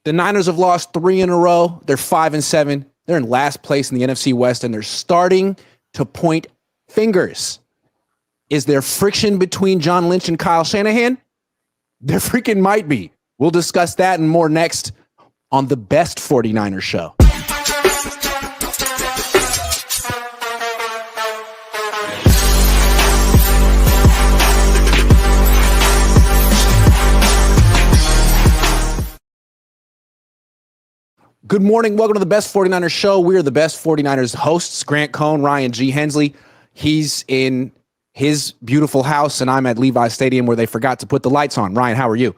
The Niners have lost 3 in a row. They're 5-7. They're in last place in the NFC West, and they're starting to point fingers. Is there friction between John Lynch and Kyle Shanahan? There freaking might be. We'll discuss that and more next on the Best 49ers Show. Good morning. Welcome to the Best 49ers Show. We are the Best 49ers hosts, Grant Cohn, Ryan G. Hensley. He's in his beautiful house, and I'm at Levi Stadium where they forgot to put the lights on. Ryan, how are you?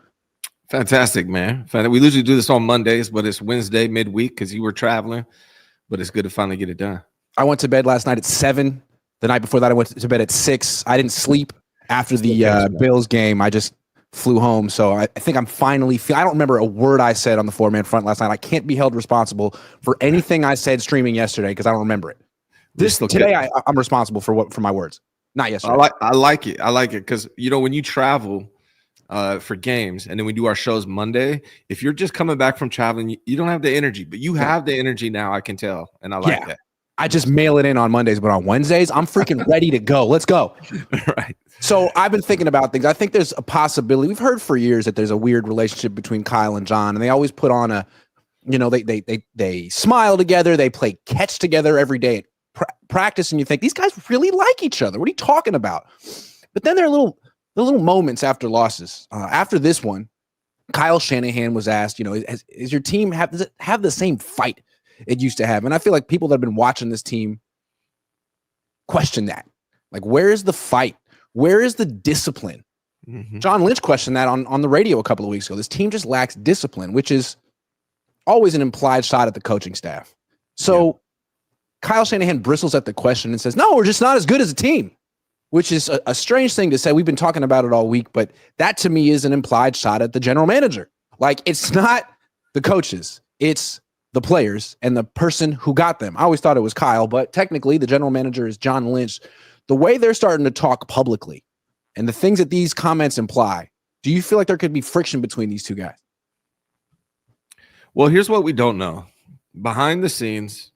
Fantastic, man. We usually do this on Mondays, but it's Wednesday midweek because you were traveling. But it's good to finally get it done. I went to bed last night at 7. The night before that, I went to bed at 6. I didn't sleep after the Bills game. I just flew home. So I think I'm finally I don't remember a word I said on the 4-man front last night. I can't be held responsible for anything I said streaming yesterday because I don't remember it. Today I'm responsible for my words. Not yesterday. I like it. I like it because when you travel for games and then we do our shows Monday, if you're just coming back from traveling, you don't have the energy, but you have the energy now, I can tell. And I like that. I just mail it in on Mondays, but on Wednesdays, I'm freaking ready to go. Let's go. Right. So I've been thinking about things. I think there's a possibility. We've heard for years that there's a weird relationship between Kyle and John, and they always put on they smile together. They play catch together every day at practice, and you think these guys really like each other. What are you talking about? But then there are little moments after losses. After this one, Kyle Shanahan was asked, is your team does it have the same fight it used to have? And I feel like people that have been watching this team question that. Like, where is the fight? Where is the discipline? Mm-hmm. John Lynch questioned that on the radio a couple of weeks ago. This team just lacks discipline, which is always an implied shot at the coaching staff. So Kyle Shanahan bristles at the question and says, no, we're just not as good as a team, which is a strange thing to say. We've been talking about it all week, but that to me is an implied shot at the general manager. Like, it's not the coaches, it's the players and the person who got them. I always thought it was Kyle, but technically the general manager is John Lynch. The way they're starting to talk publicly and the things that these comments imply, do you feel like there could be friction between these two guys? Well, here's what we don't know. Behind the scenes,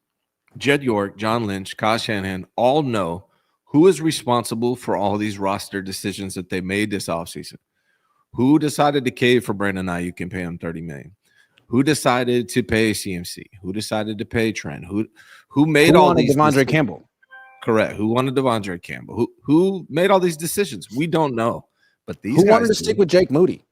Jed York, John Lynch, Kyle Shanahan all know who is responsible for all these roster decisions that they made this offseason. Who decided to cave for Brandon Ayuk and pay him $30 million? Who decided to pay CMC? Who decided to pay Trent? Who made all these Devondre Campbell? Correct. Who wanted Devondre Campbell? Who made all these decisions? We don't know. But these who guys wanted to stick with Jake Moody?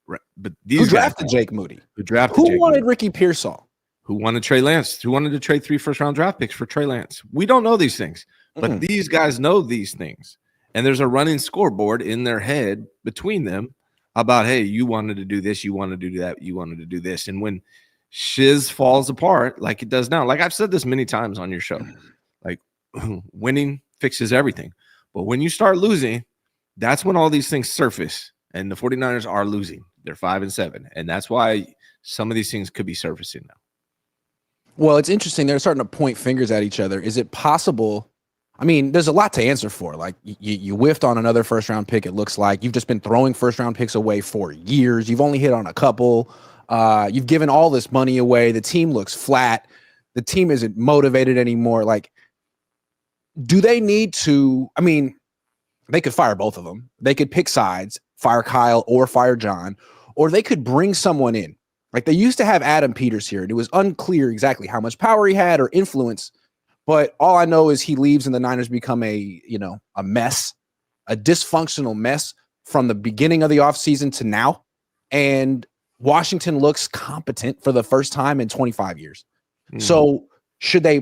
Right. But who drafted Jake Moody? Who wanted Ricky Pearsall? Who wanted Trey Lance? Who wanted to trade 3 first-round draft picks for Trey Lance? We don't know these things, but these guys know these things. And there's a running scoreboard in their head between them about, hey, you wanted to do this, you wanted to do that, you wanted to do this. And when shiz falls apart like it does now, like I've said this many times on your show, like winning fixes everything. But when you start losing, that's when all these things surface. And the 49ers are losing. They're 5-7. And that's why some of these things could be surfacing now. Well, it's interesting. They're starting to point fingers at each other. Is it possible? I mean, there's a lot to answer for. Like, you whiffed on another first-round pick, it looks like. You've just been throwing first-round picks away for years. You've only hit on a couple. You've given all this money away. The team looks flat. The team isn't motivated anymore. Like, do they need to – I mean, they could fire both of them. They could pick sides, fire Kyle or fire John, or they could bring someone in. Like, they used to have Adam Peters here, and it was unclear exactly how much power he had or influence. But all I know is he leaves and the Niners become a mess, a dysfunctional mess from the beginning of the offseason to now. And Washington looks competent for the first time in 25 years. Mm-hmm. So should they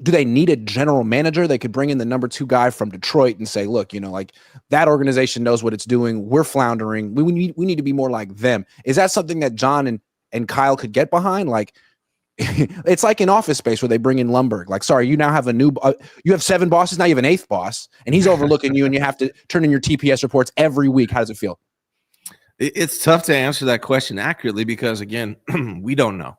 do they need a general manager? They could bring in the number 2 guy from Detroit and say, look, like that organization knows what it's doing. We're floundering. We need to be more like them. Is that something that John and Kyle could get behind? Like, it's like in Office Space where they bring in Lumberg. Like, sorry, you now have you have 7 bosses. Now you have an 8th boss, and he's overlooking you, and you have to turn in your TPS reports every week. How does it feel? It's tough to answer that question accurately because, again, we don't know.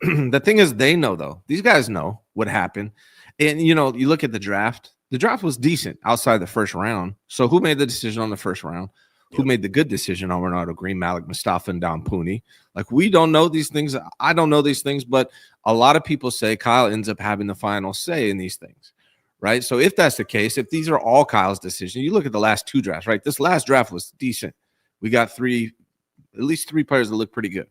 The thing is, they know, though. These guys know what happened. And, you look at the draft. The draft was decent outside the first round. So who made the decision on the first round? who made the good decision on Ronaldo Green, Malik Mustafa, and Don Pooney. Like, we don't know these things. I don't know these things, but a lot of people say Kyle ends up having the final say in these things, right? So if that's the case, if these are all Kyle's decisions, you look at the last 2 drafts, right? This last draft was decent. We got at least 3 players that look pretty good.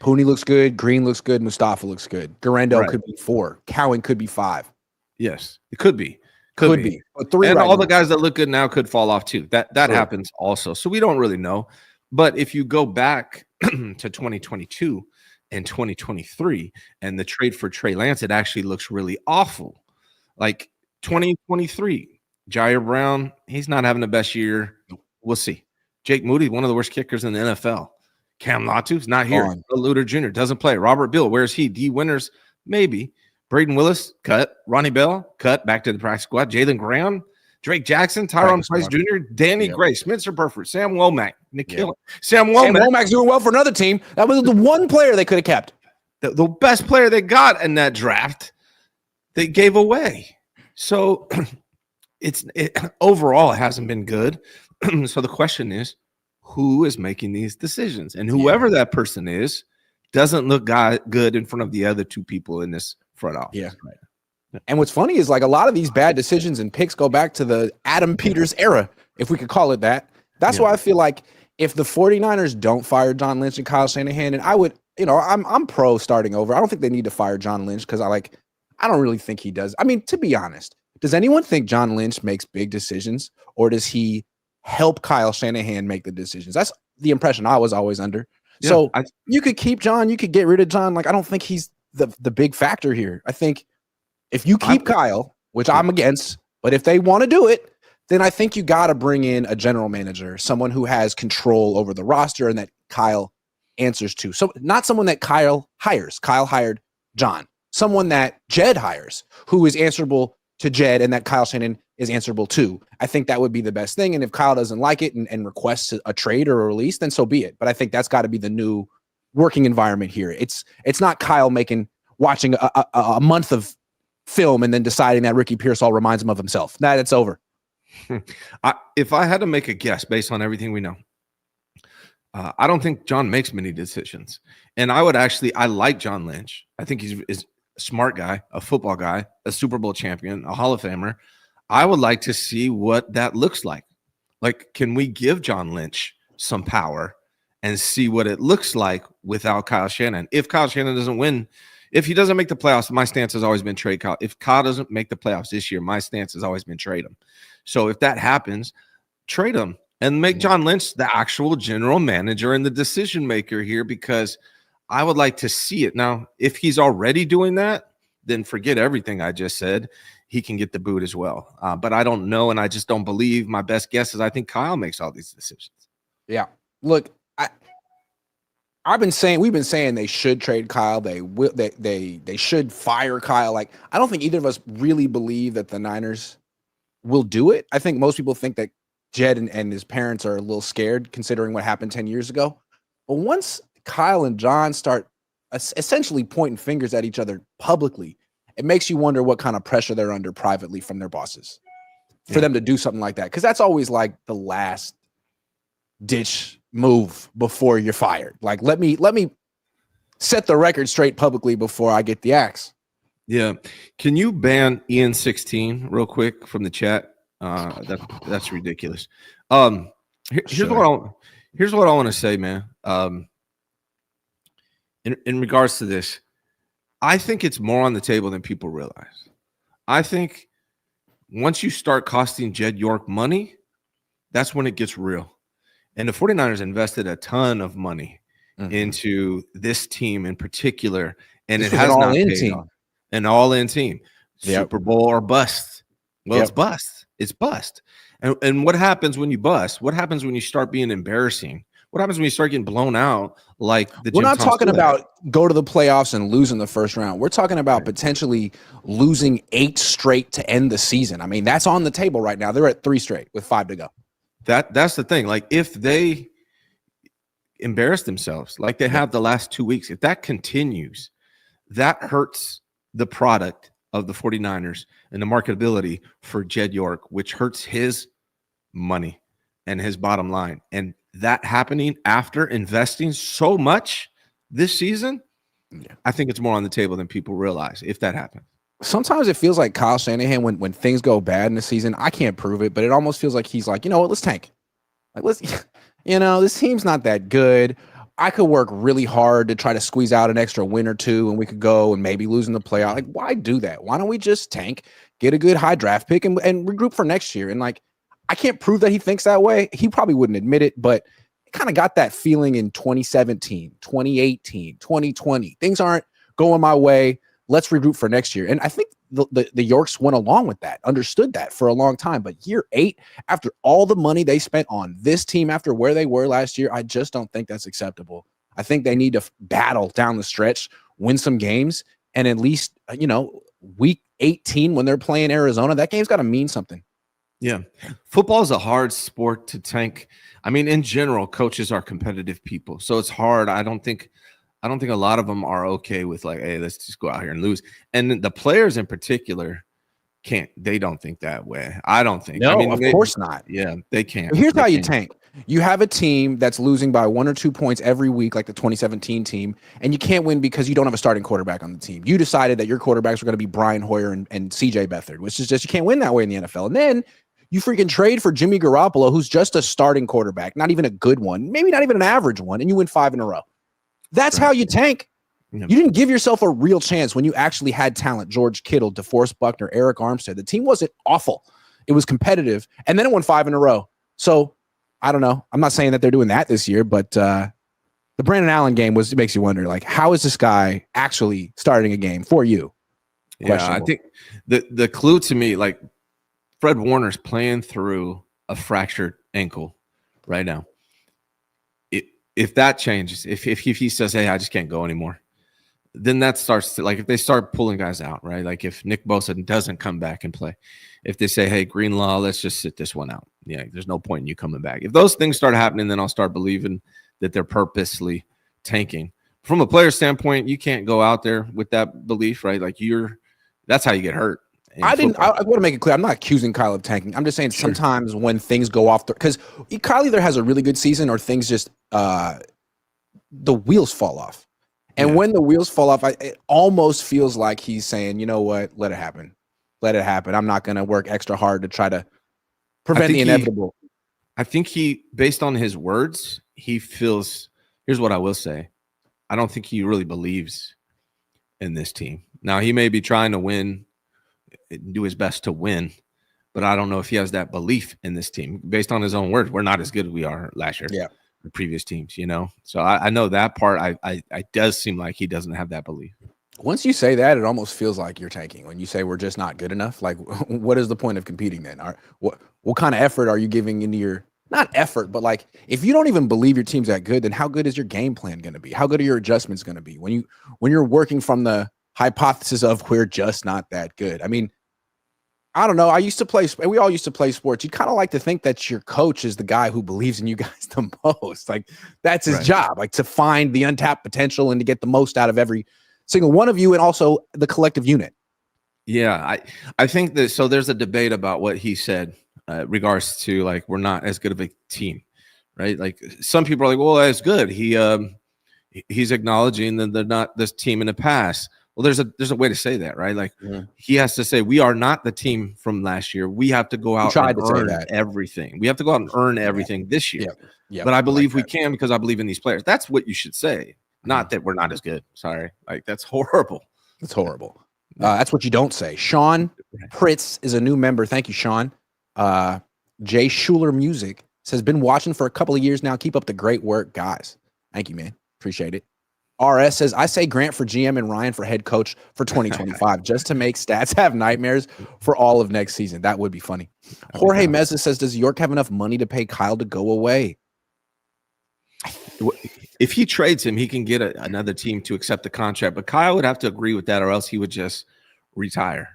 Pooney looks good. Green looks good. Mustafa looks good. Garendo Right. could be 4. Cowan could be 5. Yes, it could be. Could be. But 3 and right all now. the guys that look good now could fall off too. That happens also. So we don't really know. But if you go back to 2022 and 2023 and the trade for Trey Lance, it actually looks really awful. Like 2023, Jair Brown, he's not having the best year. We'll see. Jake Moody, one of the worst kickers in the NFL. Cam Latu's not here. Luter Jr. doesn't play. Robert Bill, where's he? D. Winters, maybe. Braden Willis, cut. Ronnie Bell, cut. Back to the practice squad. Jalen Graham, Drake Jackson, Tyrone Price Jr., Danny Gray, Spencer Burford, Sam Womack, Nick Killen. Sam Womack's doing well for another team. That was the one player they could have kept. The best player they got in that draft, they gave away. So overall, it hasn't been good. So the question is, who is making these decisions? And whoever that person is doesn't look good in front of the other 2 people in this front office. Yeah. And what's funny is, like, a lot of these bad decisions and picks go back to the Adam Peters era, if we could call it that. That's why I feel like if the 49ers don't fire John Lynch and Kyle Shanahan, and I would, I'm pro starting over. I don't think they need to fire John Lynch because I don't really think he does. I mean, to be honest, does anyone think John Lynch makes big decisions, or does he help Kyle Shanahan make the decisions? That's the impression I was always under. Yeah, so you could keep John, you could get rid of John. Like, I don't think he's the big factor here. I think if you keep Kyle, which I'm against, but if they want to do it, then I think you got to bring in a general manager, someone who has control over the roster and that Kyle answers to. So not someone that Kyle hires. Kyle hired John. Someone that Jed hires, who is answerable to Jed and that Kyle Shanahan is answerable to. I think that would be the best thing. And if Kyle doesn't like it and requests a trade or a release, then so be it. But I think that's got to be the new working environment here. It's not Kyle watching a month of film and then deciding that Ricky Pearsall reminds him of himself. It's over. If I had to make a guess based on everything we know, I don't think John makes many decisions. And I like John Lynch. I think he's a smart guy, a football guy, a Super Bowl champion, a Hall of Famer. I would like to see what that looks like. Like, can we give John Lynch some power and see what it looks like without Kyle Shanahan? If Kyle Shanahan doesn't win, if he doesn't make the playoffs, my stance has always been trade Kyle. If Kyle doesn't make the playoffs this year, my stance has always been trade him. So if that happens, trade him and make John Lynch the actual general manager and the decision maker here, because I would like to see it. Now, if he's already doing that, then forget everything I just said. He can get the boot as well. But I don't know, and I just don't believe. My best guess is I think Kyle makes all these decisions. Yeah. Look, we've been saying they should trade Kyle. They should fire Kyle. Like, I don't think either of us really believe that the Niners will do it. I think most people think that Jed and his parents are a little scared considering what happened 10 years ago. But once Kyle and John start essentially pointing fingers at each other publicly, it makes you wonder what kind of pressure they're under privately from their bosses for them to do something like that. Because that's always like the last ditch move before you're fired. Like, let me set the record straight publicly before I get the axe. Yeah. Can you ban Ian 16 real quick from the chat? That's ridiculous. Here's what I want to say, man. In regards to this, I think it's more on the table than people realize. I think once you start costing Jed York money, that's when it gets real. And the 49ers invested a ton of money into this team in particular, and it has not paid off. An all-in team. Super Bowl or bust. Well, it's bust. It's bust. And what happens when you bust? What happens when you start being embarrassing? What happens when you start getting blown out like the We're not talking about go to the playoffs and losing the first round. We're talking about potentially losing 8 straight to end the season. I mean, that's on the table right now. They're at 3 straight with 5 to go. That's the thing. Like, if they embarrass themselves like they have the last 2 weeks, if that continues, that hurts the product of the 49ers and the marketability for Jed York, which hurts his money and his bottom line. And that happening after investing so much this season, I think it's more on the table than people realize if that happens. Sometimes it feels like Kyle Shanahan, when things go bad in the season, I can't prove it, but it almost feels like he's like, you know what, let's tank. Like, this team's not that good. I could work really hard to try to squeeze out an extra win or two, and we could go and maybe lose in the playoff. Like, why do that? Why don't we just tank, get a good high draft pick, and regroup for next year? And like, I can't prove that he thinks that way. He probably wouldn't admit it, but kind of got that feeling in 2017, 2018, 2020. Things aren't going my way. Let's regroup for next year. And I think the Yorks went along with that, understood that for a long time. But year 8, after all the money they spent on this team, after where they were last year, I just don't think that's acceptable. I think they need to battle down the stretch, win some games, and at least, week 18 when they're playing Arizona, that game's got to mean something. Yeah. Football is a hard sport to tank. I mean, in general, coaches are competitive people. So it's hard. I don't think a lot of them are okay with like, hey, let's just go out here and lose. And the players in particular they don't think that way. I don't think. No, I mean, of course not. Yeah, they can't. Here's how you tank. You have a team that's losing by 1 or 2 points every week, like the 2017 team, and you can't win because you don't have a starting quarterback on the team. You decided that your quarterbacks were going to be Brian Hoyer and CJ Beathard, which is just, you can't win that way in the NFL. And then you freaking trade for Jimmy Garoppolo, who's just a starting quarterback, not even a good one, maybe not even an average one, and you win 5 in a row. That's how you tank. You didn't give yourself a real chance when you actually had talent. George Kittle, DeForest Buckner, Eric Armstead. The team wasn't awful. It was competitive, and then it won 5 in a row. So I don't know. I'm not saying that they're doing that this year, but the Brandon Allen game makes you wonder, like, how is this guy actually starting a game for you? Yeah, I think the clue to me, like, Fred Warner's playing through a fractured ankle right now. If that changes, if he says, hey, I just can't go anymore, then that starts to, like, if they start pulling guys out, right? Like if Nick Bosa doesn't come back and play, if they say, hey, Greenlaw, let's just sit this one out. Yeah, there's no point in you coming back. If those things start happening, then I'll start believing that they're purposely tanking. From a player standpoint, you can't go out there with that belief, right? Like that's how you get hurt. I want to make it clear. I'm not accusing Kyle of tanking. I'm just saying sometimes when things go off, because Kyle either has a really good season or things just the wheels fall off. And when the wheels fall off, it almost feels like he's saying, you know what, let it happen. Let it happen. I'm not going to work extra hard to try to prevent the inevitable. I think based on his words, he feels, here's what I will say. I don't think he really believes in this team. Now, he may be trying to win, do his best to win, but I don't know if he has that belief in this team. Based on his own words, we're not as good as we are last year. Yeah. The previous teams, so I know that part. I does seem like he doesn't have that belief. Once you say that, it almost feels like you're tanking. When you say we're just not good enough, like, what is the point of competing then? What kind of effort are you giving into your, not effort, but like, if you don't even believe your team's that good, then how good is your game plan going to be? How good are your adjustments going to be when you're working from the hypothesis of we're just not that good? I mean, I don't know. We all used to play sports. You kind of like to think that your coach is the guy who believes in you guys the most. Like, that's his job, like to find the untapped potential and to get the most out of every single one of you and also the collective unit. Yeah, I think that, so there's a debate about what he said regards to, like, we're not as good of a team, right? Like, some people are like, well, that's good. He's acknowledging that they're not this team in the past. Well, there's a way to say that, right? Like, he has to say, we are not the team from last year. We have to go out and earn everything. We have to go out and earn everything this year. Yeah. But I believe we can because I believe in these players. That's what you should say. Not that we're not as good. Sorry. Like, that's horrible. That's horrible. That's what you don't say. Sean Pritz is a new member. Thank you, Sean. Jay Schuler Music says, been watching for a couple of years now. Keep up the great work, guys. Thank you, man. Appreciate it. RS says, I say Grant for GM and Ryan for head coach for 2025, just to make stats have nightmares for all of next season. That would be funny. Jorge Meza says, does York have enough money to pay Kyle to go away? If he trades him, he can get another team to accept the contract, but Kyle would have to agree with that, or else he would just retire.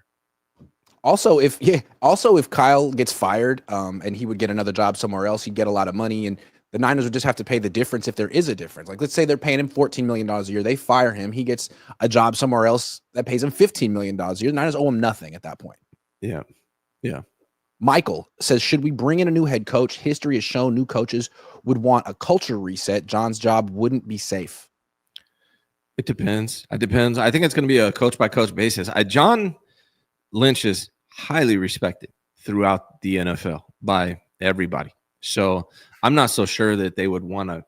Also, if Kyle gets fired and he would get another job somewhere else, he'd get a lot of money, and the Niners would just have to pay the difference if there is a difference. Like, let's say they're paying him $14 million a year. They fire him. He gets a job somewhere else that pays him $15 million a year. The Niners owe him nothing at that point. Yeah. Yeah. Michael says, should we bring in a new head coach? History has shown new coaches would want a culture reset, John's job wouldn't be safe? It depends. It depends. I think it's going to be a coach by coach basis. John Lynch is highly respected throughout the NFL by everybody. So I'm not so sure that they would want to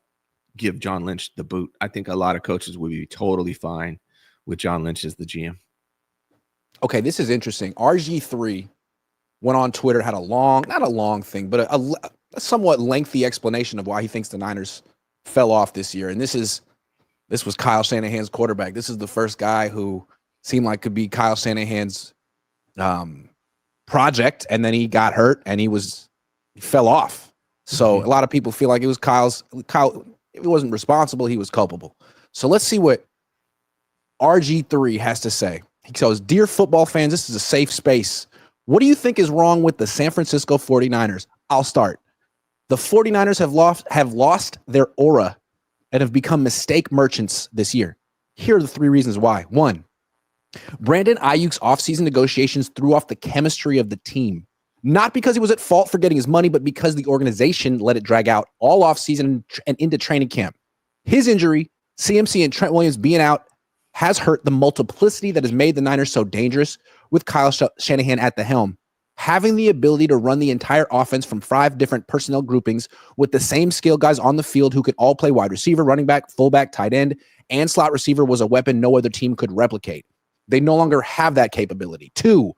give John Lynch the boot. I think a lot of coaches would be totally fine with John Lynch as the GM. Okay, this is interesting. RG3 went on Twitter, had not a long thing, but a somewhat lengthy explanation of why he thinks the Niners fell off this year. And this was Kyle Shanahan's quarterback. This is the first guy who seemed like could be Kyle Shanahan's project, and then he got hurt and he fell off. So a lot of people feel like it was Kyle. If he wasn't responsible, he was culpable. So let's see what RG3 has to say. He goes, "Dear football fans, this is a safe space. What do you think is wrong with the San Francisco 49ers? I'll start. The 49ers have lost their aura and have become mistake merchants this year. Here are the 3 reasons why. 1, Brandon Ayuk's offseason negotiations threw off the chemistry of the team. Not because he was at fault for getting his money, but because the organization let it drag out all offseason and into training camp. His injury, CMC and Trent Williams being out, has hurt the multiplicity that has made the Niners so dangerous with Kyle Shanahan at the helm. Having the ability to run the entire offense from 5 different personnel groupings with the same skill guys on the field who could all play wide receiver, running back, fullback, tight end, and slot receiver was a weapon no other team could replicate. They no longer have that capability. 2,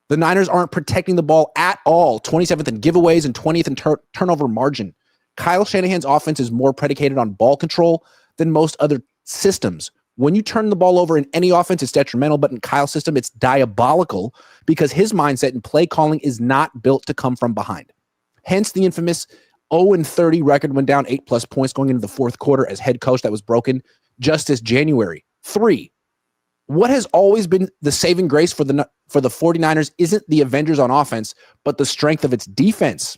the Niners aren't protecting the ball at all, 27th in giveaways and 20th in turnover margin. Kyle Shanahan's offense is more predicated on ball control than most other systems. When you turn the ball over in any offense, it's detrimental, but in Kyle's system, it's diabolical because his mindset and play calling is not built to come from behind. Hence the infamous 0-30 record when down 8+ points going into the 4th quarter as head coach that was broken just this January. 3, what has always been the saving grace for the 49ers isn't the Avengers on offense, but the strength of its defense.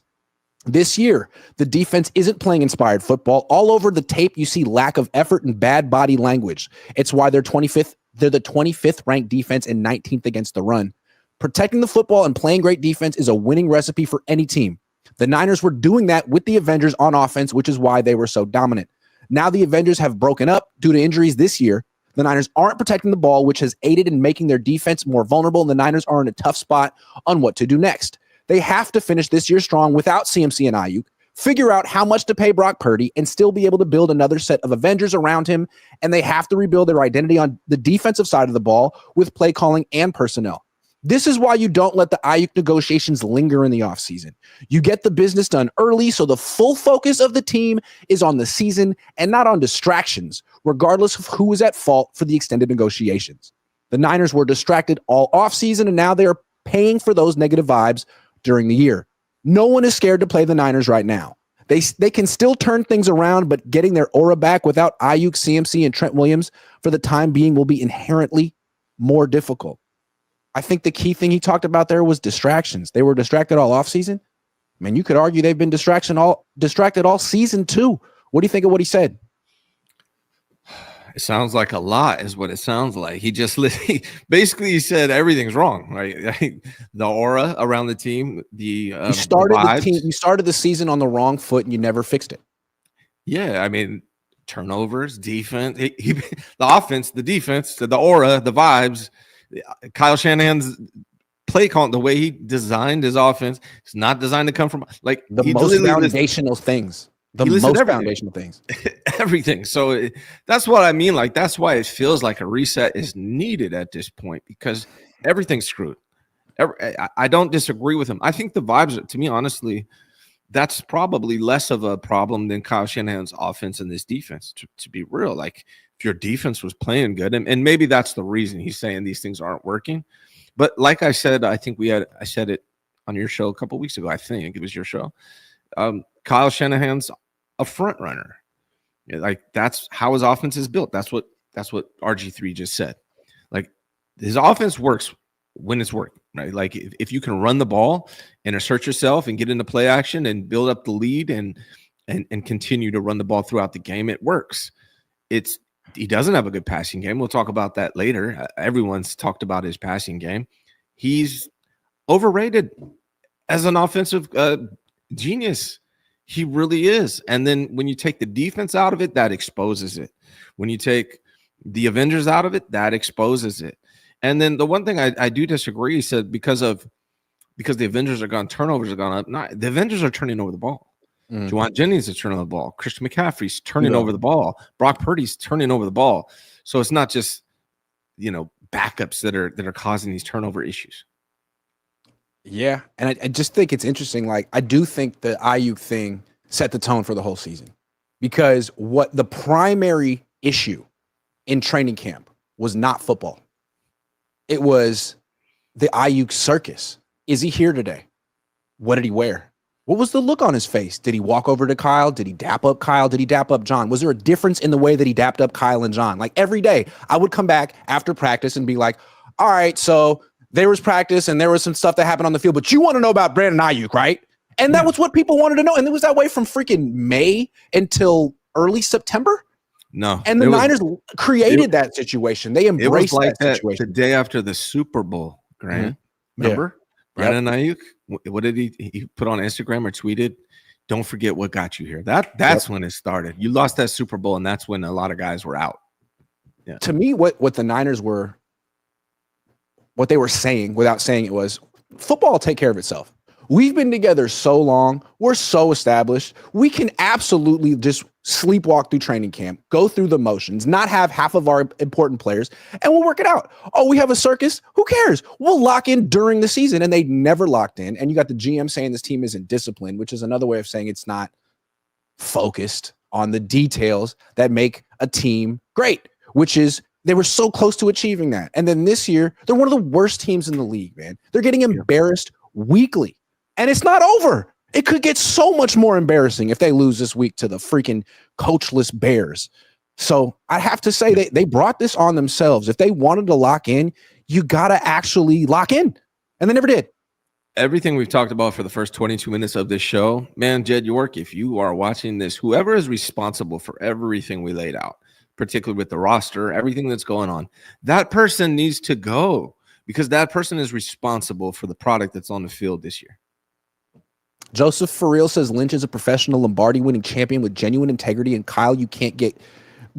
This year, the defense isn't playing inspired football. All over the tape, you see lack of effort and bad body language. It's why they're the 25th ranked defense and 19th against the run. Protecting the football and playing great defense is a winning recipe for any team. The Niners were doing that with the Avengers on offense, which is why they were so dominant. Now the Avengers have broken up due to injuries this year. The Niners aren't protecting the ball, which has aided in making their defense more vulnerable, and the Niners are in a tough spot on what to do next. They have to finish this year strong without CMC and Ayuk, figure out how much to pay Brock Purdy, and still be able to build another set of Avengers around him, and they have to rebuild their identity on the defensive side of the ball with play calling and personnel. This is why you don't let the Ayuk negotiations linger in the offseason. You get the business done early so the full focus of the team is on the season and not on distractions, regardless of who is at fault for the extended negotiations. The Niners were distracted all offseason, and now they are paying for those negative vibes during the year. No one is scared to play the Niners right now. They can still turn things around, but getting their aura back without Ayuk, CMC, and Trent Williams for the time being will be inherently more difficult. I think the key thing he talked about there was distractions. They were distracted all offseason. I mean, you could argue they've been distracted all season too. What do you think of what he said? It sounds like a lot is what it sounds like. He basically he said everything's wrong, right? The aura around the team, you started the season on the wrong foot and you never fixed it. Yeah, I mean, turnovers, defense, the offense, the defense, the aura, the vibes. Kyle Shanahan's play calling, the way he designed his offense, it's not designed to come from like the most foundational things. The most foundational things. Everything. So that's what I mean. Like, that's why it feels like a reset is needed at this point because everything's screwed. I don't disagree with him. I think the vibes, to me, honestly, that's probably less of a problem than Kyle Shanahan's offense and this defense, to be real. Like, if your defense was playing good, and maybe that's the reason he's saying these things aren't working. But like I said, I think I said it on your show a couple of weeks ago. I think it was your show. Kyle Shanahan's a front runner. Like, that's how his offense is built. That's what RG3 just said. Like, his offense works when it's working, right? Like, if you can run the ball and assert yourself and get into play action and build up the lead and continue to run the ball throughout the game, it works. He doesn't have a good passing game. We'll talk about that later. Everyone's talked about his passing game. He's overrated as an offensive genius. He really is. And then when you take the defense out of it, that exposes it. When you take the Avengers out of it, that exposes it. And then the one thing I do disagree, he said because the Avengers are gone, turnovers are gone up. Not the Avengers are turning over the ball. Juwan Jennings is turning over the ball. Christian McCaffrey's turning over the ball. Brock Purdy's turning over the ball. So it's not just backups that are causing these turnover issues. Yeah, and I just think it's interesting. Like, I do think the Ayuk thing set the tone for the whole season, because what the primary issue in training camp was not football. It was the Ayuk circus. Is he here today? What did he wear? What was the look on his face? Did he walk over to Kyle? Did he dap up Kyle? Did he dap up John? Was there a difference in the way that he dapped up Kyle and John? Like, every day I would come back after practice and be like, all right, so there was practice and there was some stuff that happened on the field, but you want to know about Brandon Ayuk, right? And that was what people wanted to know. And it was that way from freaking May until early September. No. And the Niners created that situation. They embraced that situation. The day after the Super Bowl, Grant. Remember? Brandon Ayuk, what did he put on Instagram or tweeted? Don't forget what got you here. That's when it started. You lost that Super Bowl, and that's when a lot of guys were out. Yeah. To me, what the Niners were, what they were saying without saying it was, football will take care of itself. We've been together so long. We're so established. We can absolutely just sleepwalk through training camp, go through the motions, not have half of our important players, and we'll work it out. Oh, we have a circus? Who cares? We'll lock in during the season. And they never locked in. And you got the GM saying this team isn't disciplined, which is another way of saying it's not focused on the details that make a team great, which is they were so close to achieving that. And then this year, they're one of the worst teams in the league, man. They're getting embarrassed weekly. And it's not over. It could get so much more embarrassing if they lose this week to the freaking coachless Bears. So I have to say they brought this on themselves. If they wanted to lock in, you got to actually lock in. And they never did. Everything we've talked about for the first 22 minutes of this show, man, Jed York, if you are watching this, whoever is responsible for everything we laid out, particularly with the roster, everything that's going on, that person needs to go, because that person is responsible for the product that's on the field this year. Joseph for real says Lynch is a professional Lombardi winning champion with genuine integrity, and Kyle, you can't get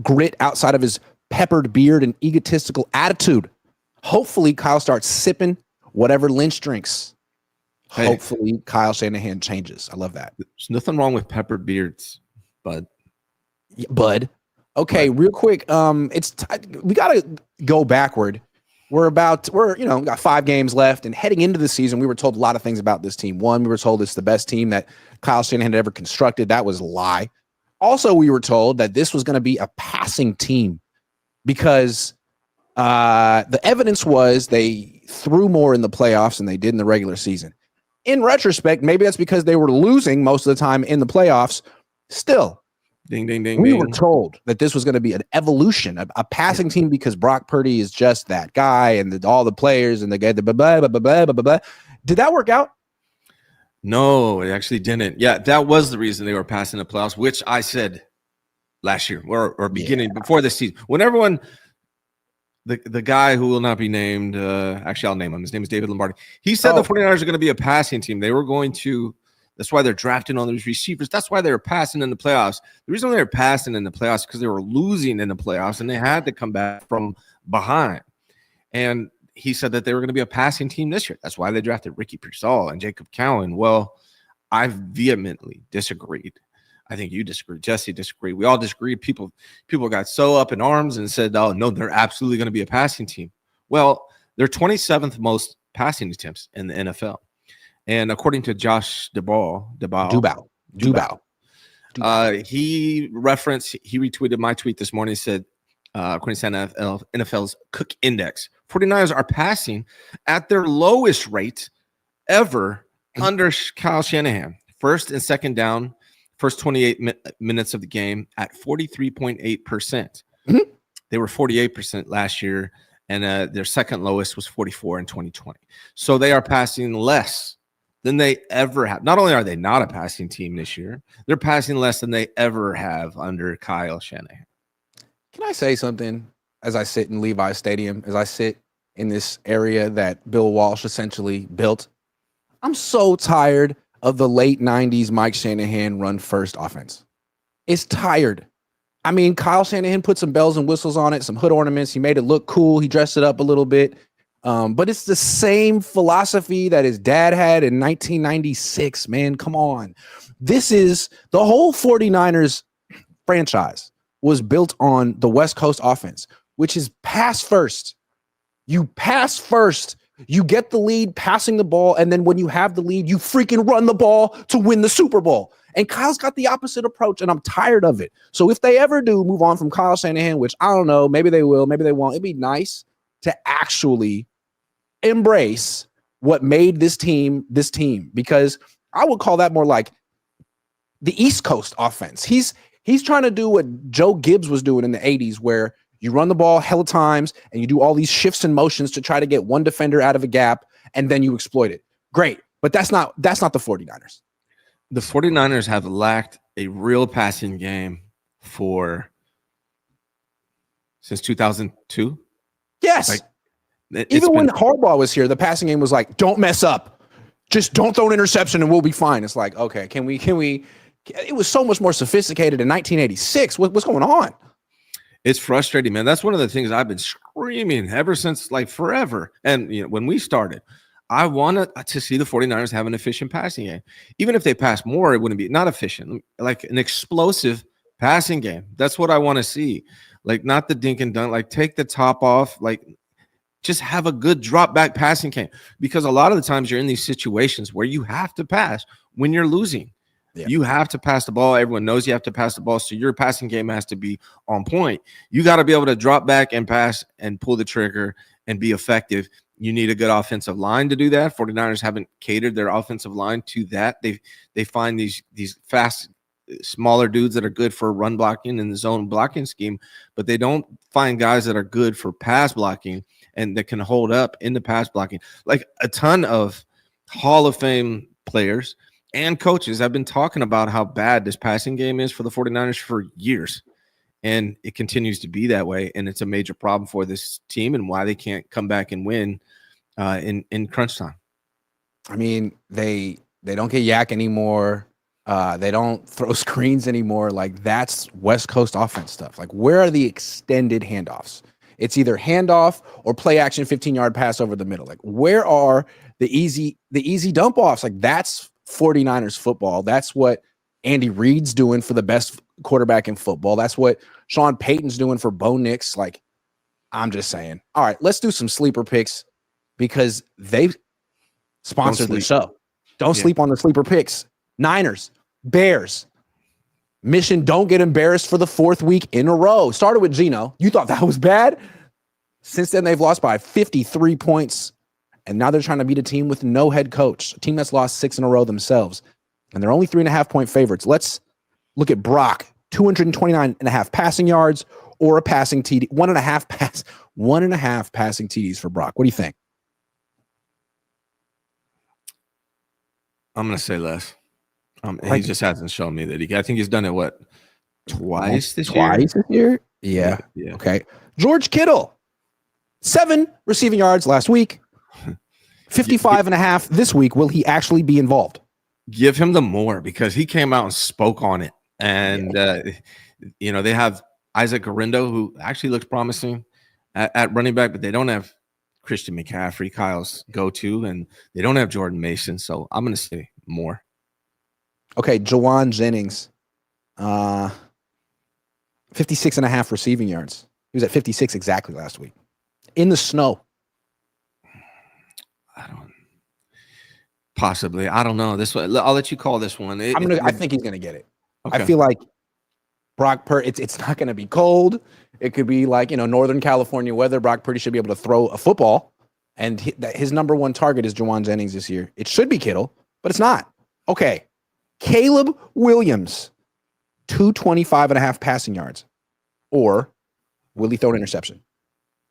grit outside of his peppered beard and egotistical attitude. Hopefully Kyle starts sipping whatever Lynch drinks. Hey, hopefully Kyle Shanahan changes. I love that. There's nothing wrong with peppered beards, bud. Yeah, bud. Okay, real quick. We gotta go backward. We're got 5 games left, and heading into the season, we were told a lot of things about this team. One, we were told it's the best team that Kyle Shanahan had ever constructed. That was a lie. Also, we were told that this was going to be a passing team because the evidence was they threw more in the playoffs than they did in the regular season. In retrospect, maybe that's because they were losing most of the time in the playoffs. Still, ding, ding, ding. We were told that this was going to be an evolution, a passing team, because Brock Purdy is just that guy, and all the players and the guy. Blah, blah, blah, blah, blah, blah. Did that work out? No, it actually didn't. Yeah, that was the reason they were passing the playoffs, which I said last year or beginning before the season. When everyone, the guy who will not be named, actually I'll name him. His name is David Lombardi. He said the 49ers are going to be a passing team. They were going to. That's why they're drafting all these receivers. That's why they were passing in the playoffs. The reason they were passing in the playoffs is because they were losing in the playoffs, and they had to come back from behind. And he said that they were going to be a passing team this year. That's why they drafted Ricky Pearsall and Jacob Cowan. Well, I vehemently disagreed. I think you disagreed. Jesse disagreed. We all disagreed. People got so up in arms and said, oh, no, they're absolutely going to be a passing team. Well, they're 27th most passing attempts in the NFL. And according to Josh Dubow, he retweeted my tweet this morning. He said, according to NFL's Cook Index, 49ers are passing at their lowest rate ever under Kyle Shanahan. First and second down, first 28 minutes of the game at 43.8%. Mm-hmm. They were 48% last year, and their second lowest was 44 in 2020. So they are passing less than they ever have. Not only are they not a passing team this year, they're passing less than they ever have under Kyle Shanahan. Can I say something as I sit in Levi Stadium, as I sit in this area that Bill Walsh essentially built? I'm so tired of the late 90s Mike Shanahan run first offense. It's tired. I mean, Kyle Shanahan put some bells and whistles on it, some hood ornaments. He made it look cool. He dressed it up a little bit. But it's the same philosophy that his dad had in 1996, man. Come on. This is the whole 49ers franchise was built on the West Coast offense, which is pass first. You pass first. You get the lead passing the ball, and then when you have the lead, you freaking run the ball to win the Super Bowl. And Kyle's got the opposite approach, and I'm tired of it. So if they ever do move on from Kyle Shanahan, which I don't know, maybe they will, maybe they won't, it'd be nice to actually embrace what made this team, because I would call that more like the East Coast offense. He's trying to do what Joe Gibbs was doing in the 80s, where you run the ball hella times and you do all these shifts and motions to try to get one defender out of a gap, and then you exploit it. Great. But that's not the 49ers. The 49ers have lacked a real passing game since 2002. Yes. Even when Harbaugh was here, the passing game was like, don't mess up. Just don't throw an interception and we'll be fine. It's like, okay, can we? It was so much more sophisticated in 1986. What's going on? It's frustrating, man. That's one of the things I've been screaming ever since, like, forever. And when we started, I wanted to see the 49ers have an efficient passing game. Even if they pass more, it wouldn't be not efficient, like an explosive passing game. That's what I want to see. Like, not the dink and dunk, like take the top off, like just have a good drop back passing game. Because a lot of the times you're in these situations where you have to pass when you're losing. Yeah. You have to pass the ball. Everyone knows you have to pass the ball. So your passing game has to be on point. You got to be able to drop back and pass and pull the trigger and be effective. You need a good offensive line to do that. 49ers haven't catered their offensive line to that. They find these fast, smaller dudes that are good for run blocking in the zone blocking scheme, but they don't find guys that are good for pass blocking and that can hold up in the pass blocking. Like a ton of Hall of Fame players and coaches have been talking about how bad this passing game is for the 49ers for years. And it continues to be that way. And it's a major problem for this team and why they can't come back and win in crunch time. I mean, they don't get yak anymore. They don't throw screens anymore. Like, that's West Coast offense stuff. Like, where are the extended handoffs? It's either handoff or play action 15-yard pass over the middle. Like, where are the easy dump offs? Like, that's 49ers football. That's what Andy Reid's doing for the best quarterback in football. That's what Sean Payton's doing for Bo Nix. Like, I'm just saying. All right, let's do some sleeper picks because they sponsored the show. Don't sleep on the sleeper picks. Niners, Bears. Mission, don't get embarrassed for the fourth week in a row. Started with Geno. You thought that was bad? Since then, they've lost by 53 points. And now they're trying to beat a team with no head coach, a team that's lost 6 in a row themselves. And they're only 3.5-point favorites. Let's look at Brock, 229.5 passing yards or a passing TD, 1.5 passing TDs for Brock. What do you think? I'm going to say less. He just hasn't shown me that I think he's done it, twice this year? Twice this year? Yeah. Okay. George Kittle, 7 receiving yards last week. 55.5 this week. Will he actually be involved? Give him the more because he came out and spoke on it. And, they have Isaac Garindo, who actually looks promising at running back, but they don't have Christian McCaffrey, Kyle's go-to, and they don't have Jordan Mason. So I'm going to say more. Okay, Jawan Jennings, 56.5 receiving yards. He was at 56 exactly last week. In the snow. Possibly. I don't know. This one, I'll let you call this one. I think he's going to get it. Okay. I feel like Brock Purdy, it's not going to be cold. It could be like, Northern California weather. Brock Purdy should be able to throw a football. And his number one target is Jawan Jennings this year. It should be Kittle, but it's not. Okay. Caleb Williams, 225.5 passing yards. Or will he throw an interception?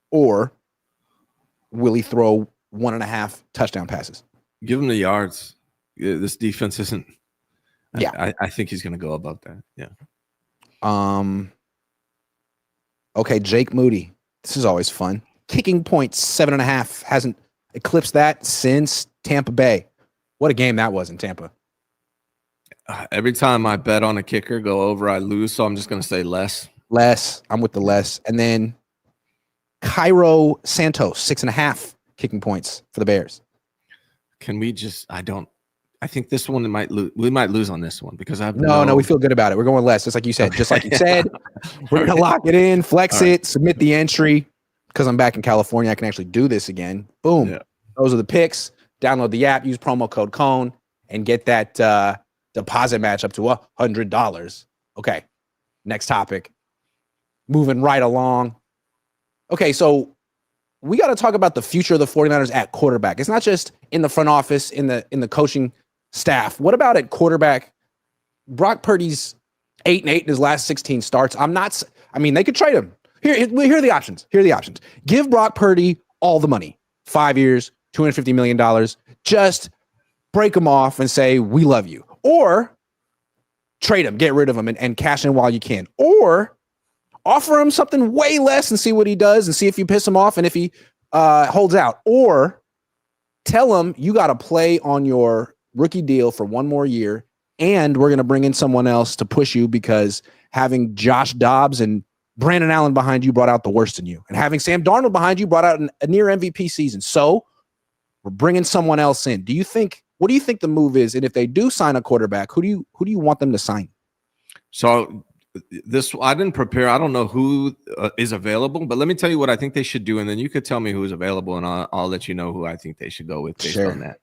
Or will he throw 1.5 touchdown passes? Give him the yards. This defense isn't. Yeah. I think he's going to go above that. Yeah. Okay, Jake Moody. This is always fun. Kicking points, 7.5. Hasn't eclipsed that since Tampa Bay. What a game that was in Tampa. Every time I bet on a kicker go over, I lose. So I'm just going to say less. Less. I'm with the less. And then Cairo Santos, 6.5 kicking points for the Bears. Can we just? I think this one might lose. We might lose on this one because I have no. We feel good about it. We're going less, just like you said. Okay. Just like you said, we're gonna lock it in, flex it, submit the entry. Because I'm back in California, I can actually do this again. Boom. Yeah. Those are the picks. Download the app, use promo code Cohn, and get that deposit match up to $100. Okay. Next topic. Moving right along. Okay, so we got to talk about the future of the 49ers at quarterback. It's not just in the front office, in the coaching staff. What about at quarterback? Brock Purdy's 8-8 in his last 16 starts. They could trade him. Here are the options. Give Brock Purdy all the money. 5 years, $250 million. Just break him off and say, we love you. Or trade him, get rid of him, and cash in while you can. Or offer him something way less and see what he does and see if you piss him off and if he holds out. Or tell him you got to play on your rookie deal for one more year and we're going to bring in someone else to push you because having Josh Dobbs and Brandon Allen behind you brought out the worst in you. And having Sam Darnold behind you brought out a near MVP season. So we're bringing someone else in. What do you think the move is? And if they do sign a quarterback, who do you want them to sign? So I didn't prepare. I don't know who is available, but let me tell you what I think they should do, and then you could tell me who's available, and I'll let you know who I think they should go with based on that.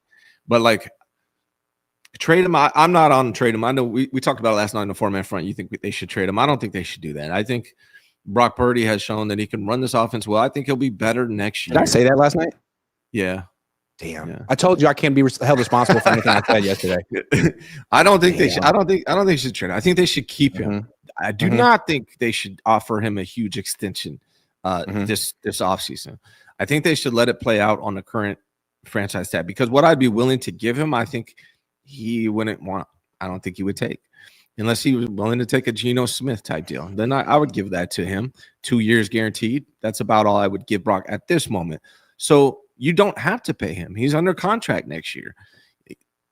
But like trade him. I'm not on trade him. I know we talked about it last night in the 4-man front. You think they should trade him? I don't think they should do that. I think Brock Purdy has shown that he can run this offense well. I think he'll be better next year. Did I say that last night? Yeah. Damn. Yeah. I told you I can't be held responsible for anything I said yesterday. I don't think they should. I don't think they should trade him. I think they should keep him. I do not think they should offer him a huge extension this offseason. I think they should let it play out on the current franchise tag because what I'd be willing to give him, I think he wouldn't want. I don't think he would take unless he was willing to take a Geno Smith type deal. Then I would give that to him. 2 years guaranteed. That's about all I would give Brock at this moment. So you don't have to pay him. He's under contract next year.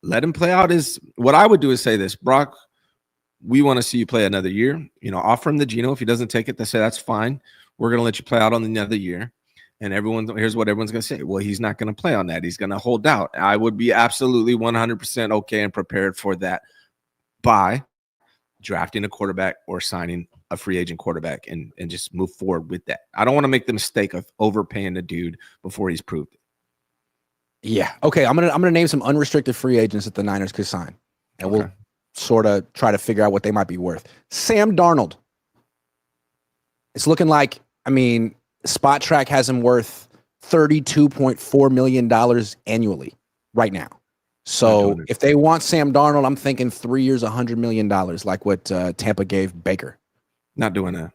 Let him play out what I would do is say this, Brock, we want to see you play another year. Offer him the Geno. If he doesn't take it, they say that's fine. We're going to let you play out on another year. And here's what everyone's going to say. Well, he's not going to play on that. He's going to hold out. I would be absolutely 100% okay and prepared for that by drafting a quarterback or signing a free agent quarterback and just move forward with that. I don't want to make the mistake of overpaying the dude before he's proved it. Yeah. Okay. I'm gonna name some unrestricted free agents that the Niners could sign, and we'll sort of try to figure out what they might be worth. Sam Darnold. It's looking like, Spot Track has him worth $32.4 million annually right now. So if they want Sam Darnold, I'm thinking 3 years, $100 million, like what Tampa gave Baker. Not doing that.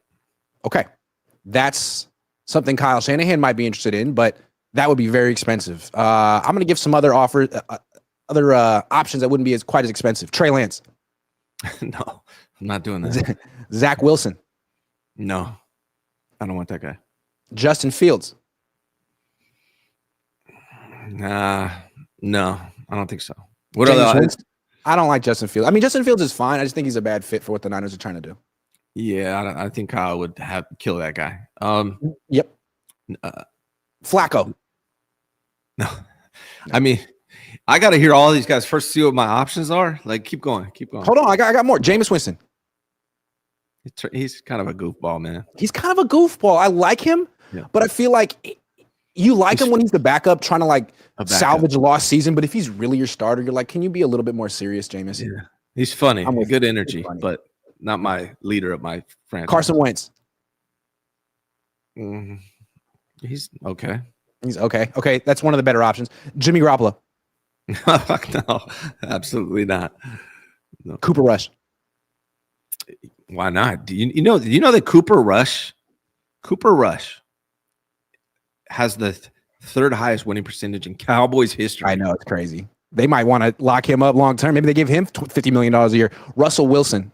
Okay. That's something Kyle Shanahan might be interested in, but that would be very expensive. I'm going to give some other offers, other options that wouldn't be quite as expensive. Trey Lance. No, I'm not doing that. Zach Wilson. No, I don't want that guy. Justin Fields. No, I don't think so. What are I don't like Justin Fields. Justin Fields is fine. I just think he's a bad fit for what the Niners are trying to do. Yeah, I think Kyle would kill that guy. Yep. Flacco. No. I got to hear all these guys first, see what my options are. Like, keep going. Hold on, I got more. Jameis Winston. He's kind of a goofball, man. He's kind of a goofball. I like him, but I feel like you like him when he's the backup trying to salvage a lost season. But if he's really your starter, you're like, can you be a little bit more serious, Jameis? Yeah. He's funny. Good energy, but not my leader of my franchise. Carson Wentz. He's okay. He's okay. Okay, that's one of the better options. Jimmy Garoppolo. No, absolutely not. No. Cooper Rush. Why not? Do you know that Cooper Rush has the third highest winning percentage in Cowboys history? I know, it's crazy. They might want to lock him up long term. Maybe they give him $50 million a year. Russell Wilson.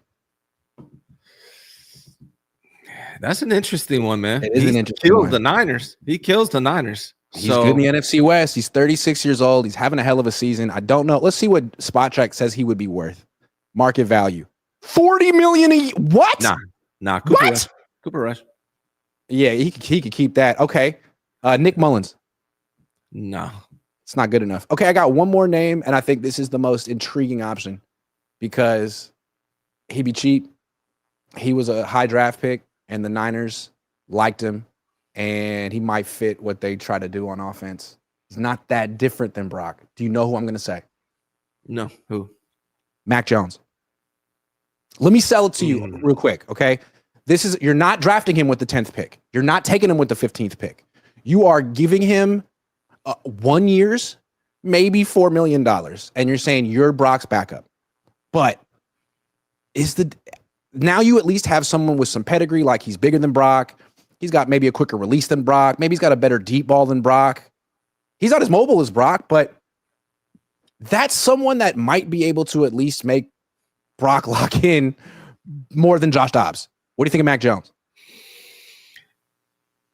That's an interesting one, man. It is an interesting one. The Niners. He kills the Niners. He's good in the NFC West. He's 36 years old. He's having a hell of a season. I don't know. Let's see what Spot Track says he would be worth. market value. 40 million a year. What? Nah. Cooper Rush. Yeah, he could keep that. Okay. Nick Mullins. No. It's not good enough. Okay, I got one more name, and I think this is the most intriguing option because he'd be cheap. He was a high draft pick, and the Niners liked him, and he might fit what they try to do on offense. He's not that different than Brock. Do you know who I'm going to say? No. Who? Mac Jones. Let me sell it to you real quick, okay? You're not drafting him with the 10th pick. You're not taking him with the 15th pick. You are giving him 1 year's, maybe $4 million, and you're saying you're Brock's backup. But now you at least have someone with some pedigree, like he's bigger than Brock. He's got maybe a quicker release than Brock. Maybe he's got a better deep ball than Brock. He's not as mobile as Brock, but that's someone that might be able to at least make Brock lock in more than Josh Dobbs. What do you think of Mac Jones?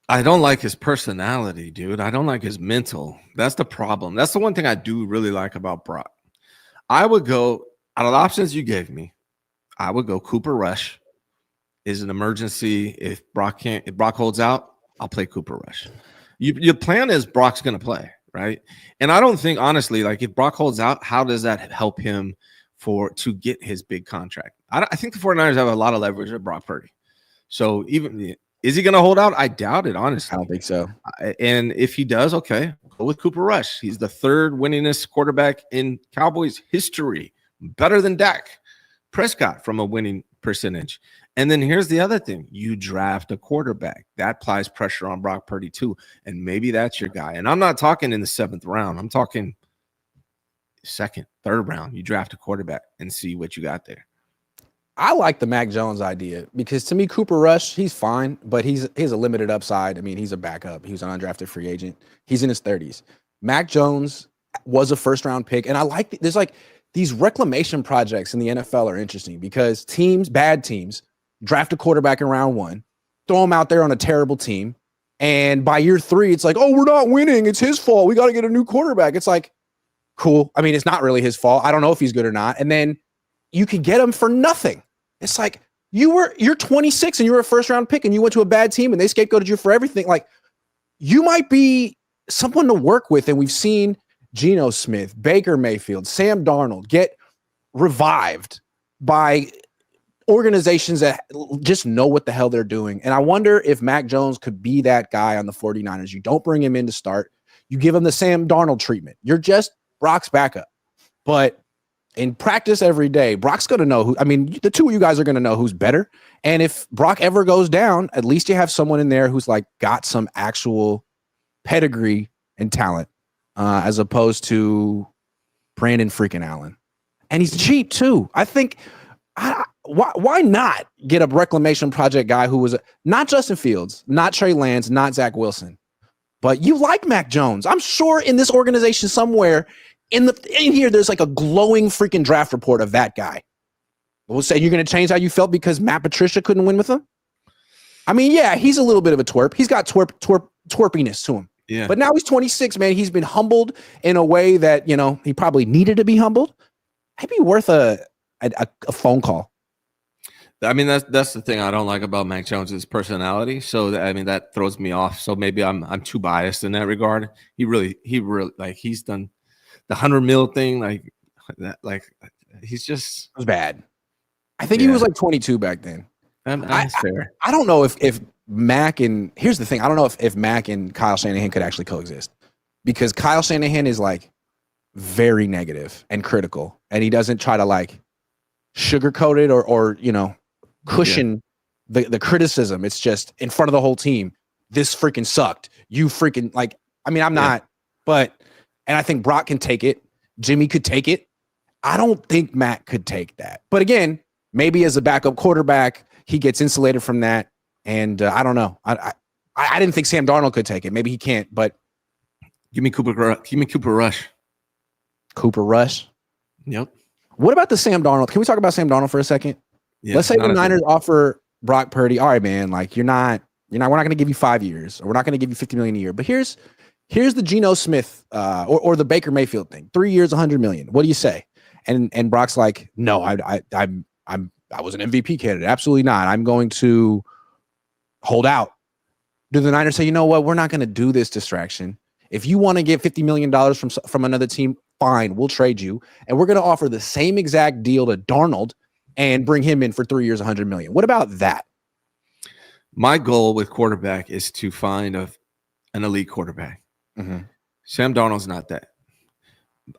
I don't like his personality, dude. I don't like his mental. That's the problem. That's the one thing I do really like about Brock. I would go, out of the options you gave me, I would go Cooper Rush is an emergency. If Brock holds out, I'll play Cooper Rush. Your plan is Brock's going to play, right? And I don't think, honestly, like if Brock holds out, how does that help him to get his big contract? I think the 49ers have a lot of leverage at Brock Purdy. So is he going to hold out? I doubt it, honestly. I don't think so. And if he does, okay, go with Cooper Rush. He's the third winningest quarterback in Cowboys history, better than Dak Prescott from a winning percentage. And then here's the other thing. You draft a quarterback. That applies pressure on Brock Purdy too. And maybe that's your guy. And I'm not talking in the 7th round. I'm talking 2nd, 3rd round. You draft a quarterback and see what you got there. I like the Mac Jones idea because to me, Cooper Rush, he's fine, but he has a limited upside. I mean, he's a backup. He was an undrafted free agent. He's in his 30s. Mac Jones was a 1st-round pick. And I like there's like these reclamation projects in the NFL are interesting because bad teams, draft a quarterback in round 1, throw him out there on a terrible team. And by year 3, it's like, oh, we're not winning. It's his fault. We got to get a new quarterback. It's like, cool. I mean, it's not really his fault. I don't know if he's good or not. And then you can get him for nothing. It's like you're 26 and you were a 1st-round pick and you went to a bad team and they scapegoated you for everything. Like you might be someone to work with. And we've seen Geno Smith, Baker Mayfield, Sam Darnold get revived by organizations that just know what the hell they're doing. And I wonder if Mac Jones could be that guy on the 49ers. You don't bring him in to start. You give him the Sam Darnold treatment. You're just Brock's backup. But in practice every day, Brock's going to know the two of you guys are going to know who's better. And if Brock ever goes down, at least you have someone in there who's like got some actual pedigree and talent as opposed to Brandon freaking Allen. And he's cheap too. I think why not get a reclamation project guy who was not Justin Fields, not Trey Lance, not Zach Wilson, but you like Mac Jones. I'm sure in this organization somewhere in here, there's like a glowing freaking draft report of that guy. We'll say you're going to change how you felt because Matt Patricia couldn't win with him. I mean, yeah, he's a little bit of a twerp. He's got twerpiness to him. Yeah. But now he's 26, man. He's been humbled in a way that, he probably needed to be humbled. Maybe worth a phone call. I mean, that's the thing I don't like about Mac Jones' personality. So that throws me off. So maybe I'm too biased in that regard. He really like he's done the $100 million thing, like that, like he's just it was bad. I think he was like 22 back then. That's fair. I don't know if Mac and here's the thing. I don't know if Mac and Kyle Shanahan could actually coexist because Kyle Shanahan is like very negative and critical, and he doesn't try to like sugarcoat it or cushion the criticism. It's just in front of the whole team. This freaking sucked. You freaking like. I mean, I'm not, but. And I think Brock can take it. Jimmy could take it. I don't think Matt could take that. But again, maybe as a backup quarterback, he gets insulated from that. And I don't know. I didn't think Sam Darnold could take it. Maybe he can't. But give me Cooper Rush. Cooper Rush. Yep. What about the Sam Darnold? Can we talk about Sam Darnold for a second? Yeah, let's say the Niners offer Brock Purdy. All right, man. Like we're not going to give you 5 years, or we're not going to give you $50 million a year. But here's the Geno Smith or the Baker Mayfield thing. 3 years, $100 million. What do you say? And Brock's like, no, I was an MVP candidate. Absolutely not. I'm going to hold out. Do the Niners say, you know what? We're not going to do this distraction. If you want to get $50 million from another team, fine, we'll trade you. And we're going to offer the same exact deal to Darnold and bring him in for 3 years, $100 million. What about that? My goal with quarterback is to find an elite quarterback. Mm-hmm. Sam Darnold's not that.